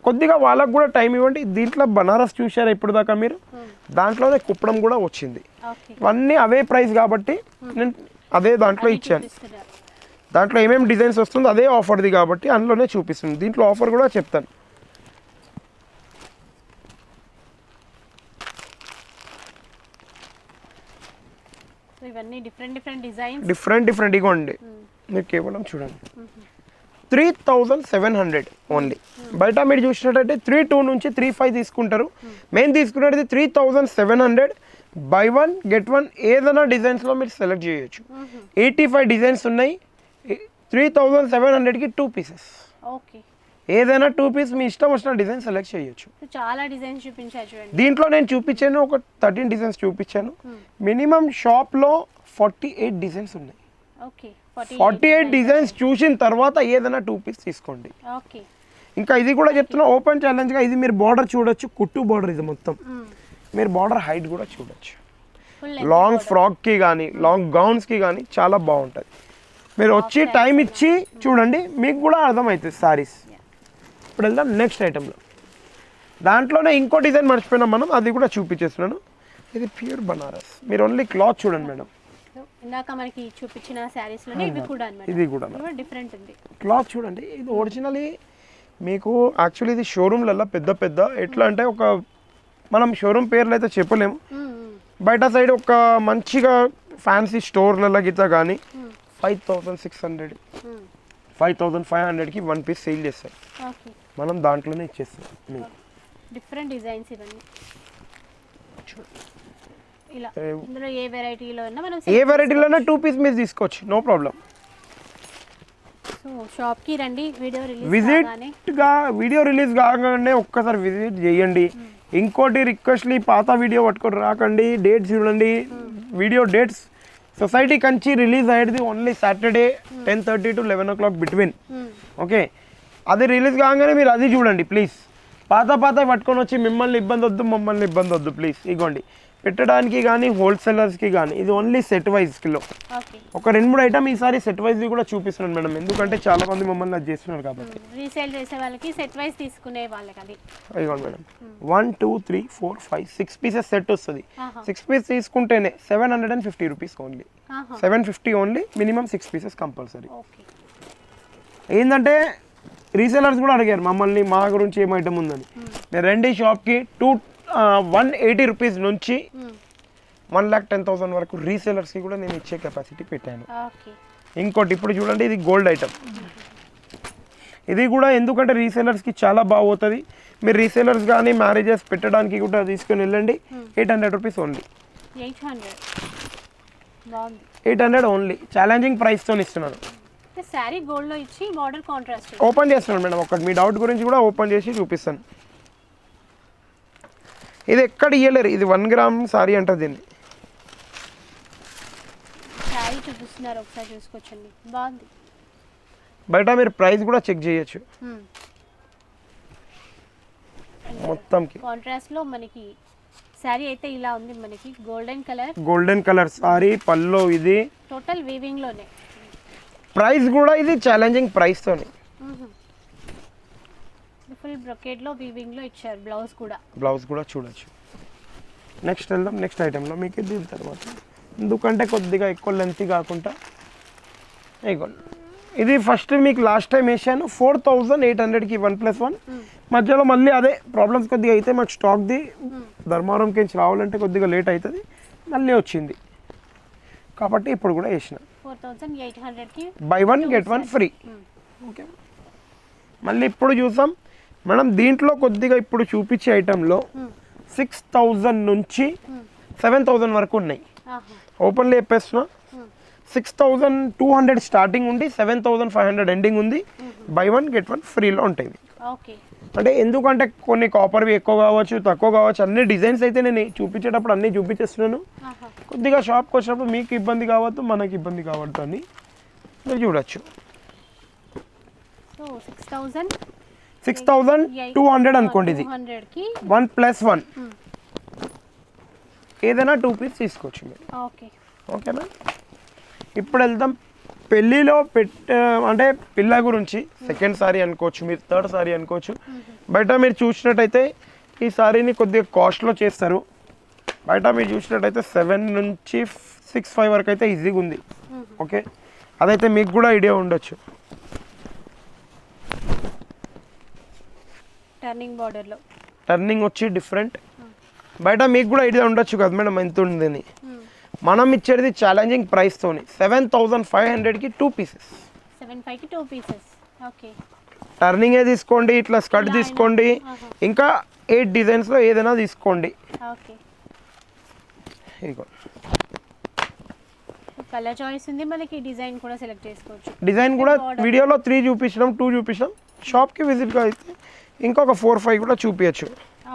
కొద్దిగా వాళ్ళకు కూడా టైం ఇవ్వండి. దీంట్లో బనారస్ చూసారా ఇప్పుడు దాకా మీరు, దాంట్లోనే కుప్పడం కూడా వచ్చింది. ఇవన్నీ అవే ప్రైస్ కాబట్టి నేను అదే దాంట్లో ఇచ్చాను. దాంట్లో ఏమేమి డిజైన్స్ వస్తుందో అదే ఆఫర్ది కాబట్టి అందులోనే చూపిస్తుంది. దీంట్లో ఆఫర్ కూడా చెప్తాను. ఇవన్నీ డిఫరెంట్ డిజైన్స్, డిఫరెంట్ ఇగోండి మీరు కేవలం చూడండి. 3700 ఓన్లీ. బయట మీరు చూసినట్టయితే 32 నుంచి 35 తీసుకుంటారు. మేము తీసుకున్నది 3700. బై 1 గెట్ 1 ఏదైనా డిజైన్స్లో మీరు సెలెక్ట్ చేయొచ్చు. 85 డిజైన్స్ ఉన్నాయి. 3700కి 2 పీసెస్. ఓకే, ఏదైనా 2 పీస్ మీ ఇష్టం వచ్చిన డిజైన్ సెలెక్ట్ చేయొచ్చు. చాలా డిజైన్స్ చూపించారు చూడండి. దీంట్లో నేను చూపించాను ఒక 13 డిజైన్స్ చూపించాను. మినిమం షాప్లో 48 డిజైన్స్ ఉన్నాయి. ఓకే, 48 డిజైన్స్ చూసిన తర్వాత ఏదైనా 2 పీస్ తీసుకోండి. ఓకే, ఇంకా ఇది కూడా చెప్తున్నా ఓపెన్ ఛాలెంజ్గా, ఇది మీరు బార్డర్ చూడొచ్చు, కుట్టు బార్డర్ ఇది మొత్తం. మీరు బార్డర్ హైట్ కూడా చూడొచ్చు. లాంగ్ ఫ్రాక్కి కానీ లాంగ్ గౌన్స్కి కానీ చాలా బాగుంటుంది. మీరు వచ్చి టైం ఇచ్చి చూడండి, మీకు కూడా అర్థమవుతుంది సారీస్. ఇప్పుడు వెళ్దాం నెక్స్ట్ ఐటెంలో. దాంట్లోనే ఇంకో డిజైన్ మర్చిపోయినాం మనం, అది కూడా చూపించేస్తున్నాను. ఇది ప్యూర్ బనారస్. మీరు ఓన్లీ క్లాత్ చూడండి మేడం. ఇందాక మనకి చూపించిన శారీస్ లోనే ఇవి కూడా అన్నమాట. ఇది కూడా డిఫరెంట్ ఉంది. క్లాత్ చూడండి, ఇది ఒరిజినల్లీ మీకు యాక్చువల్లీ ఇది షోరూమ్లలో పెద్ద పెద్ద ఎట్లా అంటే ఒక మనం షోరూమ్ పేర్లు అయితే చెప్పలేము. బయట సైడ్ ఒక మంచిగా ఫ్యాన్సీ స్టోర్లలో గిట్లా కానీ 5600 5500కి 1 పీస్ సేల్ చేస్తారు. మనం దాంట్లోనే ఇచ్చేస్తాం. డిఫరెంట్ డిజైన్స్ ఇవన్నీ ఇలా. ఇందులో ఏ వెరైటీలో ఉన్నా మనం ఏ వెరైటీలోనే 2 పీస్ మీరు తీసుకోవచ్చు, నో ప్రాబ్లం. సో షాప్కి రండి, వీడియో రిలీజ్ కాగానే ఒక్కసారి విజిట్ చేయండి. ఇంకోటి రిక్వెస్ట్లీ పాత వీడియో పట్టుకొని రాకండి, డేట్స్ చూడండి. Video dates society Kanchi release అయ్యేది only Saturday 10:30 to 11 o'clock between. Okay, అది రిలీజ్ కాగానే మీరు అది చూడండి ప్లీజ్. పాత పట్టుకొని వచ్చి మిమ్మల్ని ఇబ్బంది వద్దు, మమ్మల్ని ఇబ్బంది వద్దు ప్లీజ్. ఇగోండి, పెట్టడానికి కానీ హోల్సేలర్స్కి కానీ ఇది ఓన్లీ సెట్ వైజ్లో ఒక 2-3 ఐటమ్ ఈసారి సెట్ వైజ్ కూడా చూపిస్తున్నాను మేడం, ఎందుకంటే చాలా మంది మమ్మల్ని అది చేస్తున్నారు కాబట్టి. రీసేల్ చేసే వాళ్ళకి సెట్ వైజ్ తీసుకునే వాళ్ళకి అది. ఇగోండి మేడం, 1 2 3 4 5 6 పీసెస్ సెట్ వస్తుంది. 6 పీస్ తీసుకుంటేనే 750 rupees only. 750 only, minimum 6 pieces compulsory. ఏంటంటే రీసేలర్స్ కూడా అడిగారు మమ్మల్ని మా గురించి ఏం ఐటమ్ ఉందని. మీరు రండి షాప్కి. 180 రూపీస్ నుంచి 1,10,000 వరకు రీసేలర్స్కి కూడా నేను ఇచ్చే కెపాసిటీ పెట్టాను. ఇంకోటి ఇప్పుడు చూడండి, ఇది గోల్డ్ ఐటమ్. ఇది కూడా ఎందుకంటే రీసేలర్స్కి చాలా బాగుపోతుంది. మీరు రీసేలర్స్ కానీ మ్యారేజెస్ పెట్టడానికి కూడా తీసుకొని వెళ్ళండి. 800 రూపీస్ ఓన్లీ. 800 ఓన్లీ, ఛాలెంజింగ్ ప్రైస్తో ఇస్తున్నాను. సారీ గోల్డ్ లో ఇచ్చి బార్డర్ కాంట్రాస్ట్ ఓపెన్ చేస్తున్నాను మేడం. ఒకటి మీ డౌట్ గురించి కూడా ఓపెన్ చేసి చూపిస్తాను. ఇది ఎక్కడ ఇయ్యలేరు, ఇది 1 గ్రామ్ సారీ అంటారు దీన్ని. సారీ చూపిస్తున్నారు, ఒకసారి చూసుకోవచ్చండి, బాగుంది. బయట మీరు ప్రైస్ కూడా చెక్ చేయొచ్చు. మొత్తంకి కాంట్రాస్ట్ లో మనకి సారీ అయితే ఇలా ఉంది. మనకి గోల్డెన్ కలర్ సారీ పల్లో. ఇది టోటల్ వీవింగ్ లోనే. ప్రైస్ కూడా ఇది ఛాలెంజింగ్ ప్రైస్ తోని. ఫుల్ బ్రొకేట్ లో వీవింగ్ లో ఇచ్చారు. బ్లౌజ్ కూడా చూడొచ్చు. నెక్స్ట్ వెళ్దాం నెక్స్ట్ ఐటెంలో. మీకు దీని తర్వాత ఎందుకంటే కొద్దిగా ఎక్కువ లెంత్ కాకుండా ఇది ఫస్ట్ మీకు లాస్ట్ టైం వేసాను 4800కి 1+1. మధ్యలో మళ్ళీ అదే ప్రాబ్లమ్స్ కొద్దిగా అయితే మాకు స్టాక్ది ధర్మవరంకి నుంచి రావాలంటే కొద్దిగా లేట్ అవుతుంది, మళ్ళీ వచ్చింది కాబట్టి ఇప్పుడు కూడా వేసిన 4800కి బై 1 గెట్ 1 ఫ్రీ. ఓకే, మళ్ళీ ఇప్పుడు చూసాం మనం దీంట్లో కొద్దిగా ఇప్పుడు చూపించే ఐటెంలో 6000 నుంచి 7000 వరకు ఉన్నాయి. ఓపెన్లీ చెప్పేస్తున్నా, 6200 స్టార్టింగ్ ఉంది, 7500 ఎండింగ్ ఉంది. బై 1 గెట్ 1 ఫ్రీలో ఉంటాయి. అంటే ఎందుకంటే కొన్ని కాపర్వి ఎక్కువ కావచ్చు, తక్కువ కావచ్చు, అన్ని డిజైన్స్ అయితే నేను చూపించేటప్పుడు అన్నీ చూపించేస్తున్నాను. కొద్దిగా షాప్కి వచ్చినప్పుడు మీకు ఇబ్బంది కావద్దు, మనకి ఇబ్బంది కావద్దు అని మీరు చూడొచ్చు. 6200 అనుకోండి. ఇది 1+1 ఏదైనా 2 పీస్ తీసుకోవచ్చు మీరు. ఓకేనా, ఇప్పుడు వెళ్దాం పెళ్ళిలో అంటే పిల్ల గురించి. సెకండ్ సారీ అనుకోవచ్చు, మీరు థర్డ్ సారీ అనుకోవచ్చు. బయట మీరు చూసినట్టయితే ఈ సారీని కొద్దిగా కాస్ట్లో చేస్తారు. బయట మీరు చూసినట్టయితే 7 నుంచి 6-5 వరకు అయితే ఈజీగా ఉంది. ఓకే, అదైతే మీకు కూడా ఐడియా ఉండొచ్చు. టర్నింగ్ వచ్చి డిఫరెంట్. బయట మీకు కూడా ఐడియా ఉండొచ్చు కదా మేడం ఎంత ఉందని. మనం ఇచ్చేది ఛాలెంజింగ్ ప్రైస్తోని 7500కి 2 పీసెస్. ఓకే టర్నింగే తీసుకోండి, ఇట్లా స్కర్ట్ తీసుకోండి, ఇంకా 8 డిజైన్స్లో ఏదైనా తీసుకోండి. ఓకే ఇగో కలర్ చాయిస్ ఉంది, మనకి డిజైన్ కూడా సెలెక్ట్ చేసుకోవచ్చు. డిజైన్ కూడా వీడియోలో 3 చూపించినాం, 2 చూపించినాం. షాప్కి విజిట్గా అయితే ఇంకొక 4-5 కూడా చూపించచ్చు.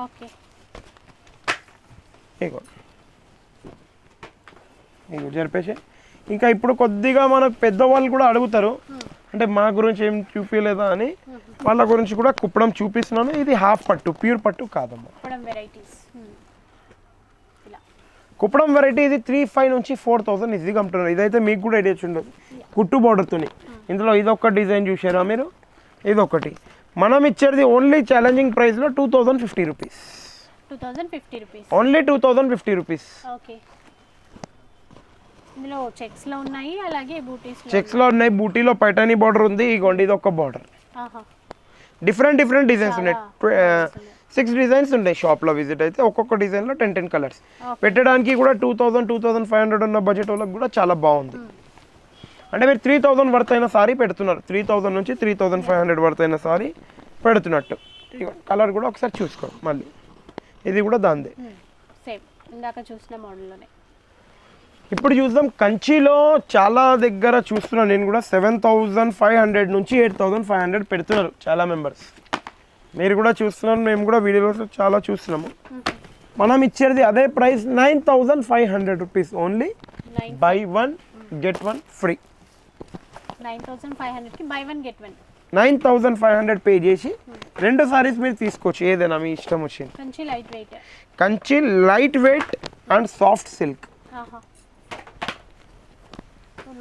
ఓకే ఇగో ఇగో జరిపేసి. ఇంకా ఇప్పుడు కొద్దిగా మనకు పెద్దవాళ్ళు కూడా అడుగుతారు, అంటే మా గురించి ఏం చూపించలేదా అని, వాళ్ళ గురించి కూడా కుప్పడం చూపిస్తున్నాను. ఇది హాఫ్ పట్టు, ప్యూర్ పట్టు కాదమ్మా. కుప్పడం వెరైటీ ఇది 3,500 నుంచి 4,000 ఈజీగా అమ్ముతున్నారు. ఇదైతే మీకు కూడా ఐడియా ఉండదు, కుట్టు బార్డర్తోని. ఇందులో ఇదొక డిజైన్ చూసారా మీరు, ఇదొకటి. మనం ఇచ్చేది ఓన్లీ ఛాలెంజింగ్ ప్రైస్లో 2,050 rupees. 2,050 rupees, only 2,050 rupees. Okay. ఇందులో చెక్స్లో ఉన్నాయి, అలాగే చెక్స్లో ఉన్నాయి, బూటీలో పైటానీ బార్డర్ ఉంది. ఇగోండి ఇది ఒక బార్డర్. డిఫరెంట్ డిజైన్స్ ఉన్నాయి. 6 డిజైన్స్ ఉన్నాయి షాప్లో. విజిట్ అయితే ఒక్కొక్క డిజైన్లో 10 కలర్స్. పెట్టడానికి కూడా 2,000-2,500 ఉన్న బడ్జెట్ వాళ్ళకి కూడా చాలా బాగుంది. అంటే మీరు 3,000 వర్త్ అయిన సారీ పెడుతున్నారు, 3,000 నుంచి 3,500 వర్త్ అయిన సారీ పెడుతున్నట్టు. కలర్ కూడా ఒకసారి చూసుకోండి. మళ్ళీ ఇది కూడా దాందే, సేమ్ ఇందాక చూసిన మోడల్లోనే. ఇప్పుడు చూద్దాం కంచిలో చాలా దగ్గర చూస్తున్నాను నేను కూడా 7,500 నుంచి 8,500 పెడుతున్నారు చాలా మెంబర్స్. మీరు కూడా చూస్తున్నారు, మేము కూడా వీడియోలో చాలా చూస్తున్నాము. మనం ఇచ్చేది అదే price 9,500 rupees only. Buy 1 get 1 free. 9,500కి బై 1 get 1. 9,500 పే చేసి 2 సారీస్ మీరు తీసుకోవచ్చు, ఏదైనా మీ ఇష్టం వచ్చింది. Kanchi light weight and soft silk.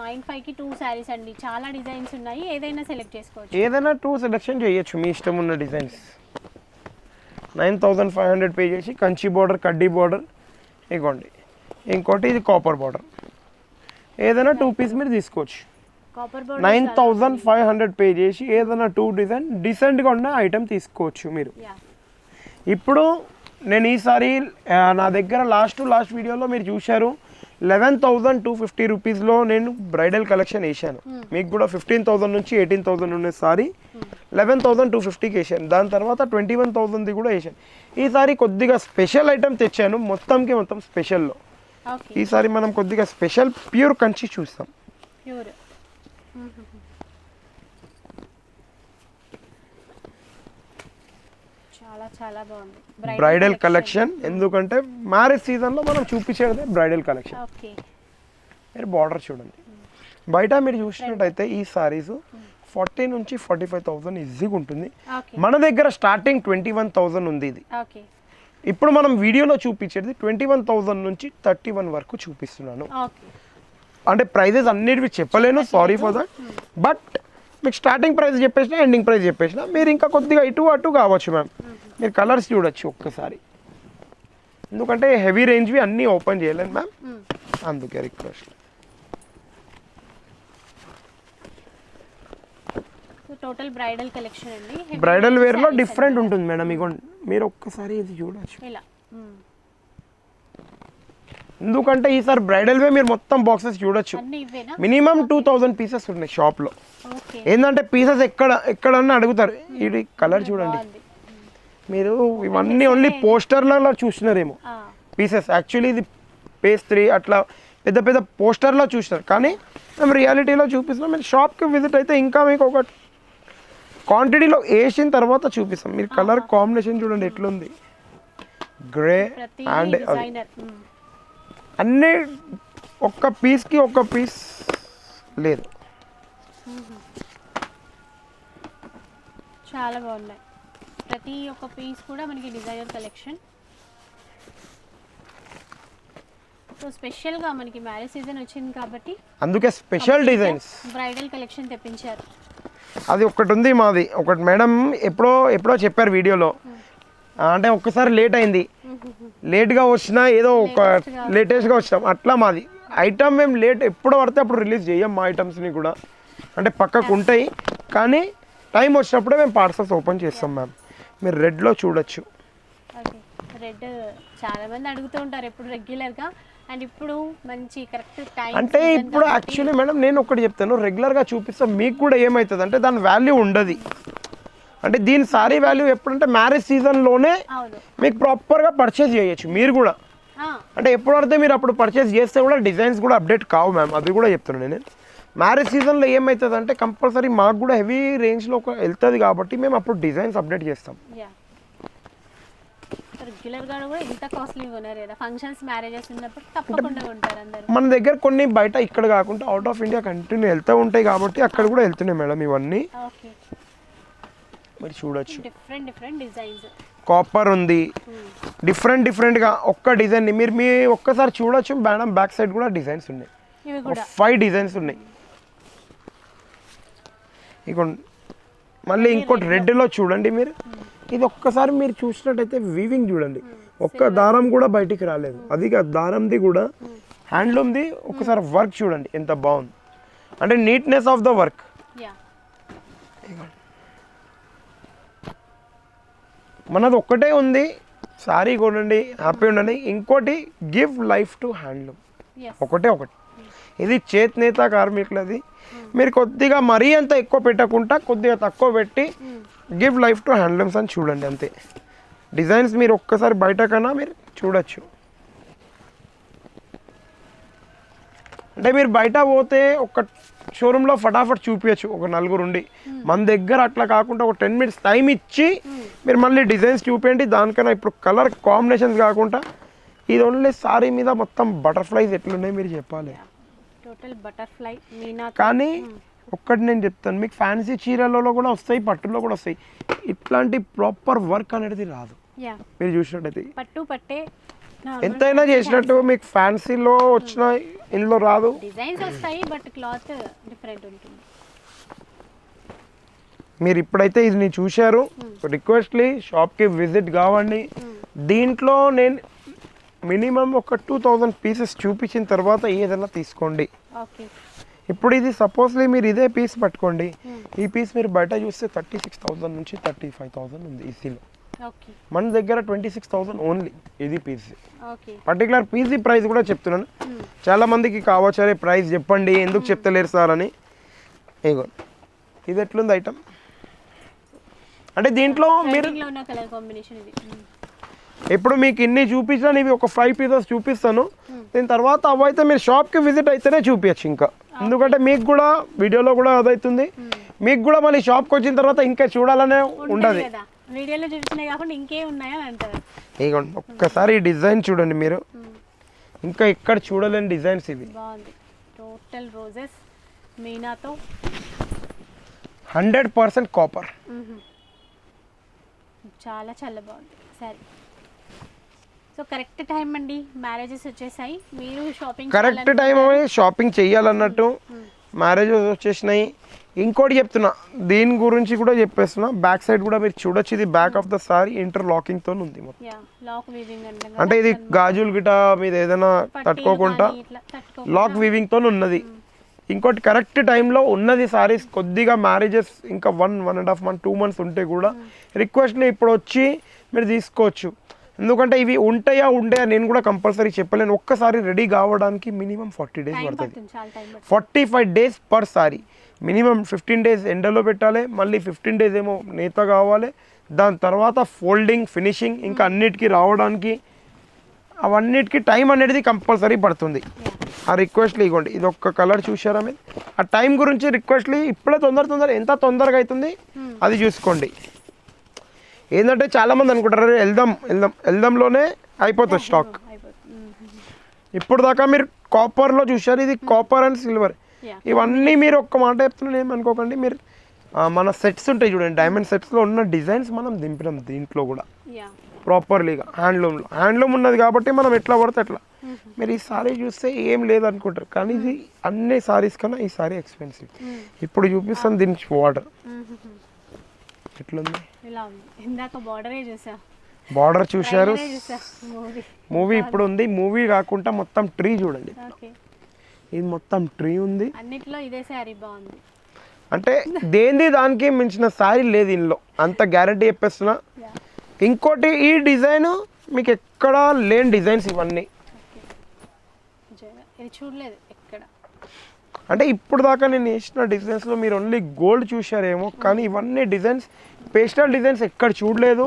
9,500కి 2 సారీస్ అండి. చాలా డిజైన్స్ ఉన్నాయి, ఏదైనా సెలెక్ట్ చేసుకోవచ్చు. ఏదైనా 2 సెలెక్షన్ చేయొచ్చు మీ ఇష్టం ఉన్న డిజైన్స్. 9,500 పే చేసి కంచి బార్డర్, కడ్డీ బార్డర్, ఇగోండి. ఇంకోటి ఇది కాపర్ బార్డర్, ఏదైనా 2 పీస్ మీరు తీసుకోవచ్చు. 9,500 పే చేసి ఏదైనా 2 డిజైన్ డీసెంట్గా ఉన్న ఐటెం తీసుకోవచ్చు మీరు. ఇప్పుడు నేను ఈసారి నా దగ్గర లాస్ట్ వీడియోలో మీరు చూశారు 11,250 రూపీస్లో నేను బ్రైడల్ కలెక్షన్ వేసాను. మీకు కూడా 15,000 నుంచి 18,000 ఉన్న సారీ 11,250కి వేసాను. దాని తర్వాత 21,000ది కూడా వేసాను. ఈసారి కొద్దిగా స్పెషల్ ఐటెం తెచ్చాను, మొత్తం స్పెషల్లో. ఈసారి మనం కొద్దిగా స్పెషల్ ప్యూర్ కంచి చూస్తాం. చాలా బాగుంది బ్రైడల్ కలెక్షన్. ఎందుకంటే మ్యారేజ్ సీజన్లో మనం చూపించేదే బ్రైడల్ కలెక్షన్. మీరు బార్డర్ చూడండి. బయట మీరు చూసినట్టయితే ఈ సారీస్ 40 నుంచి 45,000 ఈజీగా ఉంటుంది. మన దగ్గర స్టార్టింగ్ 21,000 ఉంది ఇది. ఇప్పుడు మనం వీడియోలో చూపించేది 21,000 నుంచి 31 వరకు చూపిస్తున్నాను. అంటే ప్రైజెస్ అన్నిటివి చెప్పలేను, సారీ ఫర్ దట్. బట్ మీకు స్టార్టింగ్ ప్రైస్ చెప్పేసిన, ఎండింగ్ ప్రైస్ చెప్పేసిన, మీరు ఇంకా కొద్దిగా ఇటు అటు కావచ్చు మ్యామ్. మీరు కలర్స్ చూడొచ్చు ఒక్కసారి, ఎందుకంటే హెవీ రేంజ్వి అన్నీ ఓపెన్ చేయలేను మ్యామ్, అందుకే రిక్వెస్ట్. టోటల్ బ్రైడల్ కలెక్షన్ అండి. బ్రైడల్ వేర్లో డిఫరెంట్ ఉంటుంది మేడం. ఇగో మీరు ఒక్కసారి ఇది చూడొచ్చు. ఎందుకంటే ఈసారి బ్రైడల్ వే మీరు మొత్తం బాక్సెస్ చూడొచ్చు. మినిమం 2,000 పీసెస్ ఉన్నాయి షాప్లో. ఏంటంటే పీసెస్ ఎక్కడన్నా అడుగుతారు. ఇది కలర్ చూడండి. మీరు ఇవన్నీ ఓన్లీ పోస్టర్లలో చూసినారేమో పీసెస్. యాక్చువల్లీ ఇది పేస్ట్రీ అట్లా పెద్ద పోస్టర్లో చూసినారు, కానీ మేము రియాలిటీలో చూపిస్తున్నాం. మీరు షాప్కి విజిట్ అయితే ఇంకా మీకు ఒక క్వాంటిటీలో వేసిన తర్వాత చూపిస్తాం. మీరు కలర్ కాంబినేషన్ చూడండి ఎట్లుంది, గ్రే అండ్ అన్నీ ఒక్క పీస్కి ఒక్క పీస్ లేదు. చాలా బాగున్నాయి. ప్రతి ఒక్క పీస్ కూడా మనకి డిజైనర్ కలెక్షన్. సో స్పెషల్గా మనకి మ్యారేజ్ సీజన్ వచ్చింది కాబట్టి అందుకే స్పెషల్ డిజైన్స్ బ్రైడల్ కలెక్షన్ తెప్పించారు. అది ఒకటి ఉంది మాది. ఒకటి మేడం ఎప్పుడో చెప్పారు వీడియోలో, అంటే ఒక్కసారి లేట్ అయింది, లేట్గా వచ్చినా ఏదో ఒక లేటెస్ట్గా వచ్చినాం అట్లా. మాది ఐటమ్ మేము లేట్ ఎప్పుడు పడితే అప్పుడు రిలీజ్ చేయం మా ఐటమ్స్ని కూడా, అంటే పక్కకు ఉంటాయి, కానీ టైం వచ్చినప్పుడే మేము పార్సల్స్ ఓపెన్ చేస్తాం మ్యామ్. మీరు రెడ్లో చూడొచ్చు. రెడ్ చాలా మంది అడుగుతూ ఉంటారు ఎప్పుడు రెగ్యులర్గా. అండ్ ఇప్పుడు మంచి కరెక్ట్ టైం అంటే ఇప్పుడు యాక్చువల్లీ మేడం నేను ఒకటి చెప్తాను, రెగ్యులర్గా చూపిస్తాను మీకు కూడా ఏమవుతుంది అంటే దాని వాల్యూ ఉండదు. అంటే దీని సారీ వాల్యూ ఎప్పుడంటే మ్యారేజ్ సీజన్లోనే మీకు ప్రాపర్గా పర్చేస్ చేయొచ్చు మీరు కూడా. అంటే ఎప్పుడు పడితే మీరు అప్పుడు పర్చేస్ చేస్తే కూడా డిజైన్స్ కూడా అప్డేట్ కావు మ్యామ్, అది కూడా చెప్తున్నాను నేను. మ్యారేజ్ సీజన్లో ఏమవుతుంది అంటే కంపల్సరీ మాకు కూడా హెవీ రేంజ్లో వెళ్తుంది కాబట్టి మేము అప్పుడు డిజైన్స్ అప్డేట్ చేస్తాం. రెగ్యులర్గా కూడా ఇంత కాస్ట్లీ ఉన్నారు కదా, ఫంక్షన్స్ మ్యారేజెస్ ఉన్నప్పుడు తప్పకుండా ఉంటారు అందరూ. మన దగ్గర కొన్ని బయట ఇక్కడ కాకుండా అవుట్ ఆఫ్ ఇండియా కంటిన్యూ వెళ్తూ ఉంటాయి కాబట్టి అక్కడ కూడా వెళ్తున్నాయి మేడం ఇవన్నీ. మీరు చూడొచ్చు డిఫరెంట్ డిజైన్స్, కాపర్ ఉంది, డిఫరెంట్గా ఒక్క డిజైన్ మీరు ఒక్కసారి చూడొచ్చు మేడం. బ్యాక్ సైడ్ కూడా డిజైన్స్ ఉన్నాయి, 5 డిజైన్స్ ఉన్నాయి. ఇక మళ్ళీ ఇంకోటి రెడ్లో చూడండి మీరు, ఇది ఒక్కసారి మీరు చూసినట్టయితే వీవింగ్ చూడండి, ఒక్క దారం కూడా బయటికి రాలేదు. అది దారంది కూడా హ్యాండ్లూమ్ది. ఒక్కసారి వర్క్ చూడండి ఎంత బాగుంది, అంటే నీట్నెస్ ఆఫ్ ద వర్క్. మనది ఒక్కటే ఉంది, సారీ కొనండి హ్యాపీ ఉండండి. ఇంకోటి గివ్ లైఫ్ టు హ్యాండ్లూమ్, ఒకటి ఇది చేతినేత కార్మికులది. మీరు కొద్దిగా మరీ అంత ఎక్కువ పెట్టకుండా కొద్దిగా తక్కువ పెట్టి గివ్ లైఫ్ టు హ్యాండ్లూమ్స్ అని చూడండి అంతే. డిజైన్స్ మీరు ఒక్కసారి బయట కన్నా మీరు చూడొచ్చు. అంటే మీరు బయట పోతే ఒక షోరూంలో ఫటాఫట్ చూపించచ్చు ఒక 4 ఉండి, మన దగ్గర అట్లా కాకుండా ఒక 10 minutes టైం ఇచ్చి మీరు మళ్ళీ డిజైన్స్ చూపించండి. దానికన్నా ఇప్పుడు కలర్ కాంబినేషన్స్ కాకుండా ఇది ఓన్లీ సారీ మీద మొత్తం బటర్ఫ్లైస్ ఎట్లున్నాయి మీరు చెప్పాలి. Total butterfly Meena. కానీ ఒక్కటి నేను చెప్తాను, మీకు ఫ్యాన్సీ చీరలలో కూడా వస్తాయి, పట్టులో కూడా వస్తాయి, ఇట్లాంటి ప్రాపర్ వర్క్ అనేది రాదు. మీరు చూసినట్టయితే పట్టు పట్టే ఎంతైనా చేసినట్టు మీకు ఫ్యాన్సీలో వచ్చిన ఇందులో రాదు. డిజైన్స్ వస్తాయి బట్ క్లాత్ డిఫరెంట్ ఉంటుంది. మీరు ఇప్పుడైతే ఇది నేను చూశారు, రిక్వెస్ట్లీ షాప్కి విజిట్ కావండి. దీంట్లో నేను మినిమం ఒక 2000 పీసెస్ చూపించిన తర్వాత ఏదైనా తీసుకోండి. ఇప్పుడు ఇది సపోజ్లీ మీరు ఇదే పీస్ పట్టుకోండి, ఈ పీస్ మీరు బయట చూస్తే 36,000 నుంచి 35,000 ఉంది ఈజీలో. మన దగ్గర 26,000 ఓన్లీ ఇది పీస్. పర్టికులర్ పీసీ ప్రైస్ కూడా చెప్తున్నాను, చాలా మందికి కావచ్చు అరే ప్రైస్ చెప్పండి ఎందుకు చెప్తలేరు సార్ అని. ఇగో ఇది ఎట్లుంది ఐటమ్ అంటే దీంట్లో మీరు ఇప్పుడు మీకు ఇన్ని చూపించాను, ఇవి ఒక 5 పీసెస్ చూపిస్తాను. దీని తర్వాత అవైతే మీరు షాప్కి విజిట్ అయితేనే చూపించచ్చు ఇంకా, ఎందుకంటే మీకు కూడా వీడియోలో కూడా అదవుతుంది, మీకు కూడా మళ్ళీ షాప్కి వచ్చిన తర్వాత ఇంకా చూడాలనే ఉండదు. వీడియోలో చూపించినా కాకుండా ఇంకే ఉన్నాయా అంటారు. ఇక ఒక్కసారి ఈ డిజైన్ చూడండి మీరు, ఇంకా ఇక్కడ చూడలేని డిజైన్స్ ఇవి. బాగుంది, టోటల్ రోజెస్ మీనాతో 100% కాపర్. చాలా చాలా బాగుంది సరే. సో కరెక్ట్ టైం అండి, మ్యారేజెస్ వచ్చేసాయి, మీరు షాపింగ్ కరెక్ట్ టైం షాపింగ్ చెయ్యాలన్నట్టు మ్యారేజెస్ వచ్చేసినాయి. ఇంకోటి చెప్తున్నా, దీని గురించి కూడా చెప్పేస్తున్నా, బ్యాక్ సైడ్ కూడా మీరు చూడొచ్చు, ఇది back of the sorry inter locking తో ఉంది అంటే ఇది గాజులు గిట మీద ఏదైనా తట్టుకోకుండా లాక్ వీవింగ్ తో ఉన్నది. ఇంకోటి కరెక్ట్ టైంలో ఉన్నది సారీస్. కొద్దిగా మ్యారేజెస్ ఇంకా 1.5 months 2 months ఉంటే కూడా రిక్వెస్ట్ని ఇప్పుడు వచ్చి మీరు తీసుకోవచ్చు. ఎందుకంటే ఇవి ఉంటాయా ఉండయా నేను కూడా కంపల్సరీ చెప్పలేను. ఒక్కసారి రెడీ కావడానికి మినిమం 40 days పడుతుంది, 45 days per sorry. Minimum 15 days ఎండలో పెట్టాలి, మళ్ళీ 15 days ఏమో నేత కావాలి, దాని తర్వాత ఫోల్డింగ్ ఫినిషింగ్ ఇంకా అన్నిటికీ రావడానికి అవన్నిటికీ టైం అనేది కంపల్సరీ పడుతుంది. ఆ రిక్వెస్ట్లు ఇవ్వండి, ఇది ఒక్క కలర్ చూసారా మీరు, ఆ టైం గురించి రిక్వెస్ట్లు ఇప్పుడే తొందర ఎంత తొందరగా అవుతుంది అది చూసుకోండి. ఏంటంటే చాలామంది అనుకుంటారు వెళ్దాంలోనే అయిపోతుంది స్టాక్. ఇప్పుడు దాకా మీరు కాపర్లో చూసారు, ఇది కాపర్ అండ్ సిల్వర్. ఇవన్నీ మీరు ఒక్క మాట చెప్తున్నాను ఏమనుకోకండి, మీరు మన సెట్స్ ఉంటాయి చూడండి, డైమండ్ సెట్స్లో ఉన్న డిజైన్స్ మనం దింపినాం దీంట్లో కూడా ప్రాపర్లీగా. హ్యాండ్లూమ్ ఉన్నది కాబట్టి మనం ఎట్లా పడితే అట్లా. మీరు ఈ సారీ చూస్తే ఏం లేదనుకుంటారు, కానీ ఇది అన్ని సారీస్ కన్నా ఈ సారీ ఎక్స్పెన్సివ్. ఇప్పుడు చూపిస్తాను దీని బార్డర్ ఎట్లుంది. బార్డర్ చూశారు, మూవీ ఇప్పుడు ఉంది. మూవీ కాకుండా మొత్తం ట్రీ చూడండి, ఇది మొత్తం ట్రీ ఉంది. అంటే దేనిది దానికి మించిన సారీ లేదు ఇందులో, అంత గ్యారంటీ చెప్పేస్తున్నా. ఇంకోటి ఈ డిజైన్ మీకు ఎక్కడా లేని డిజైన్స్ ఇవన్నీ. ఇది చూడలేదు ఎక్కడ. అంటే ఇప్పుడు దాకా నేను వేసిన డిజైన్స్లో మీరు ఓన్లీ గోల్డ్ చూశారేమో, కానీ ఇవన్నీ డిజైన్స్ పేస్టల్ డిజైన్స్ ఎక్కడ చూడలేదు.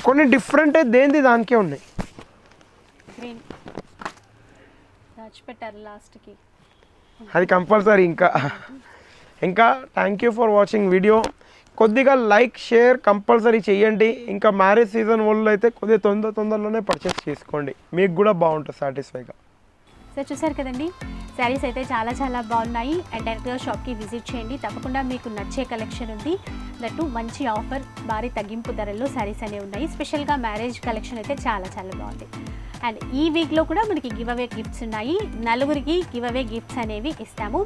కొన్ని డిఫరెంట్ దేనిది దానికే ఉన్నాయి. గ్రీన్ దాచిపెట్టారు లాస్ట్కి. అది కంపల్సరీ. ఇంకా thank you for watching video. కొద్దిగా లైక్ షేర్ కంపల్సరీ చేయండి. ఇంకా మ్యారేజ్ సీజన్ వాళ్ళు అయితే కొద్దిగా తొందరలోనే పర్చేస్ చేసుకోండి, మీకు కూడా బాగుంటుంది సాటిస్ఫైగా. సో చూసారు కదండి, శారీస్ అయితే చాలా చాలా బాగున్నాయి. అండ్ డైరెక్ట్గా షాప్కి విజిట్ చేయండి, తప్పకుండా మీకు నచ్చే కలెక్షన్ ఉంది. దట్టు మంచి ఆఫర్, భారీ తగ్గింపు ధరల్లో శారీస్ అనేవి ఉన్నాయి. స్పెషల్గా మ్యారేజ్ కలెక్షన్ అయితే చాలా చాలా బాగుంది. అండ్ ఈ వీక్లో కూడా మనకి గివ్ అవే గిఫ్ట్స్ ఉన్నాయి. 4కి గివ్ అవే గిఫ్ట్స్ అనేవి ఇస్తాము.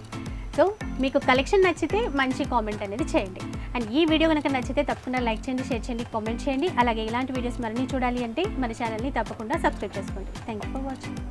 సో మీకు కలెక్షన్ నచ్చితే మంచి కామెంట్ అనేది చేయండి. అండ్ ఈ వీడియో కనుక నచ్చితే తప్పకుండా లైక్ చేయండి, షేర్ చేయండి, కామెంట్ చేయండి. అలాగే ఇలాంటి వీడియోస్ మరిన్ని చూడాలి అంటే మన ఛానల్ని తప్పకుండా సబ్స్క్రైబ్ చేసుకోండి. Thank you for watching.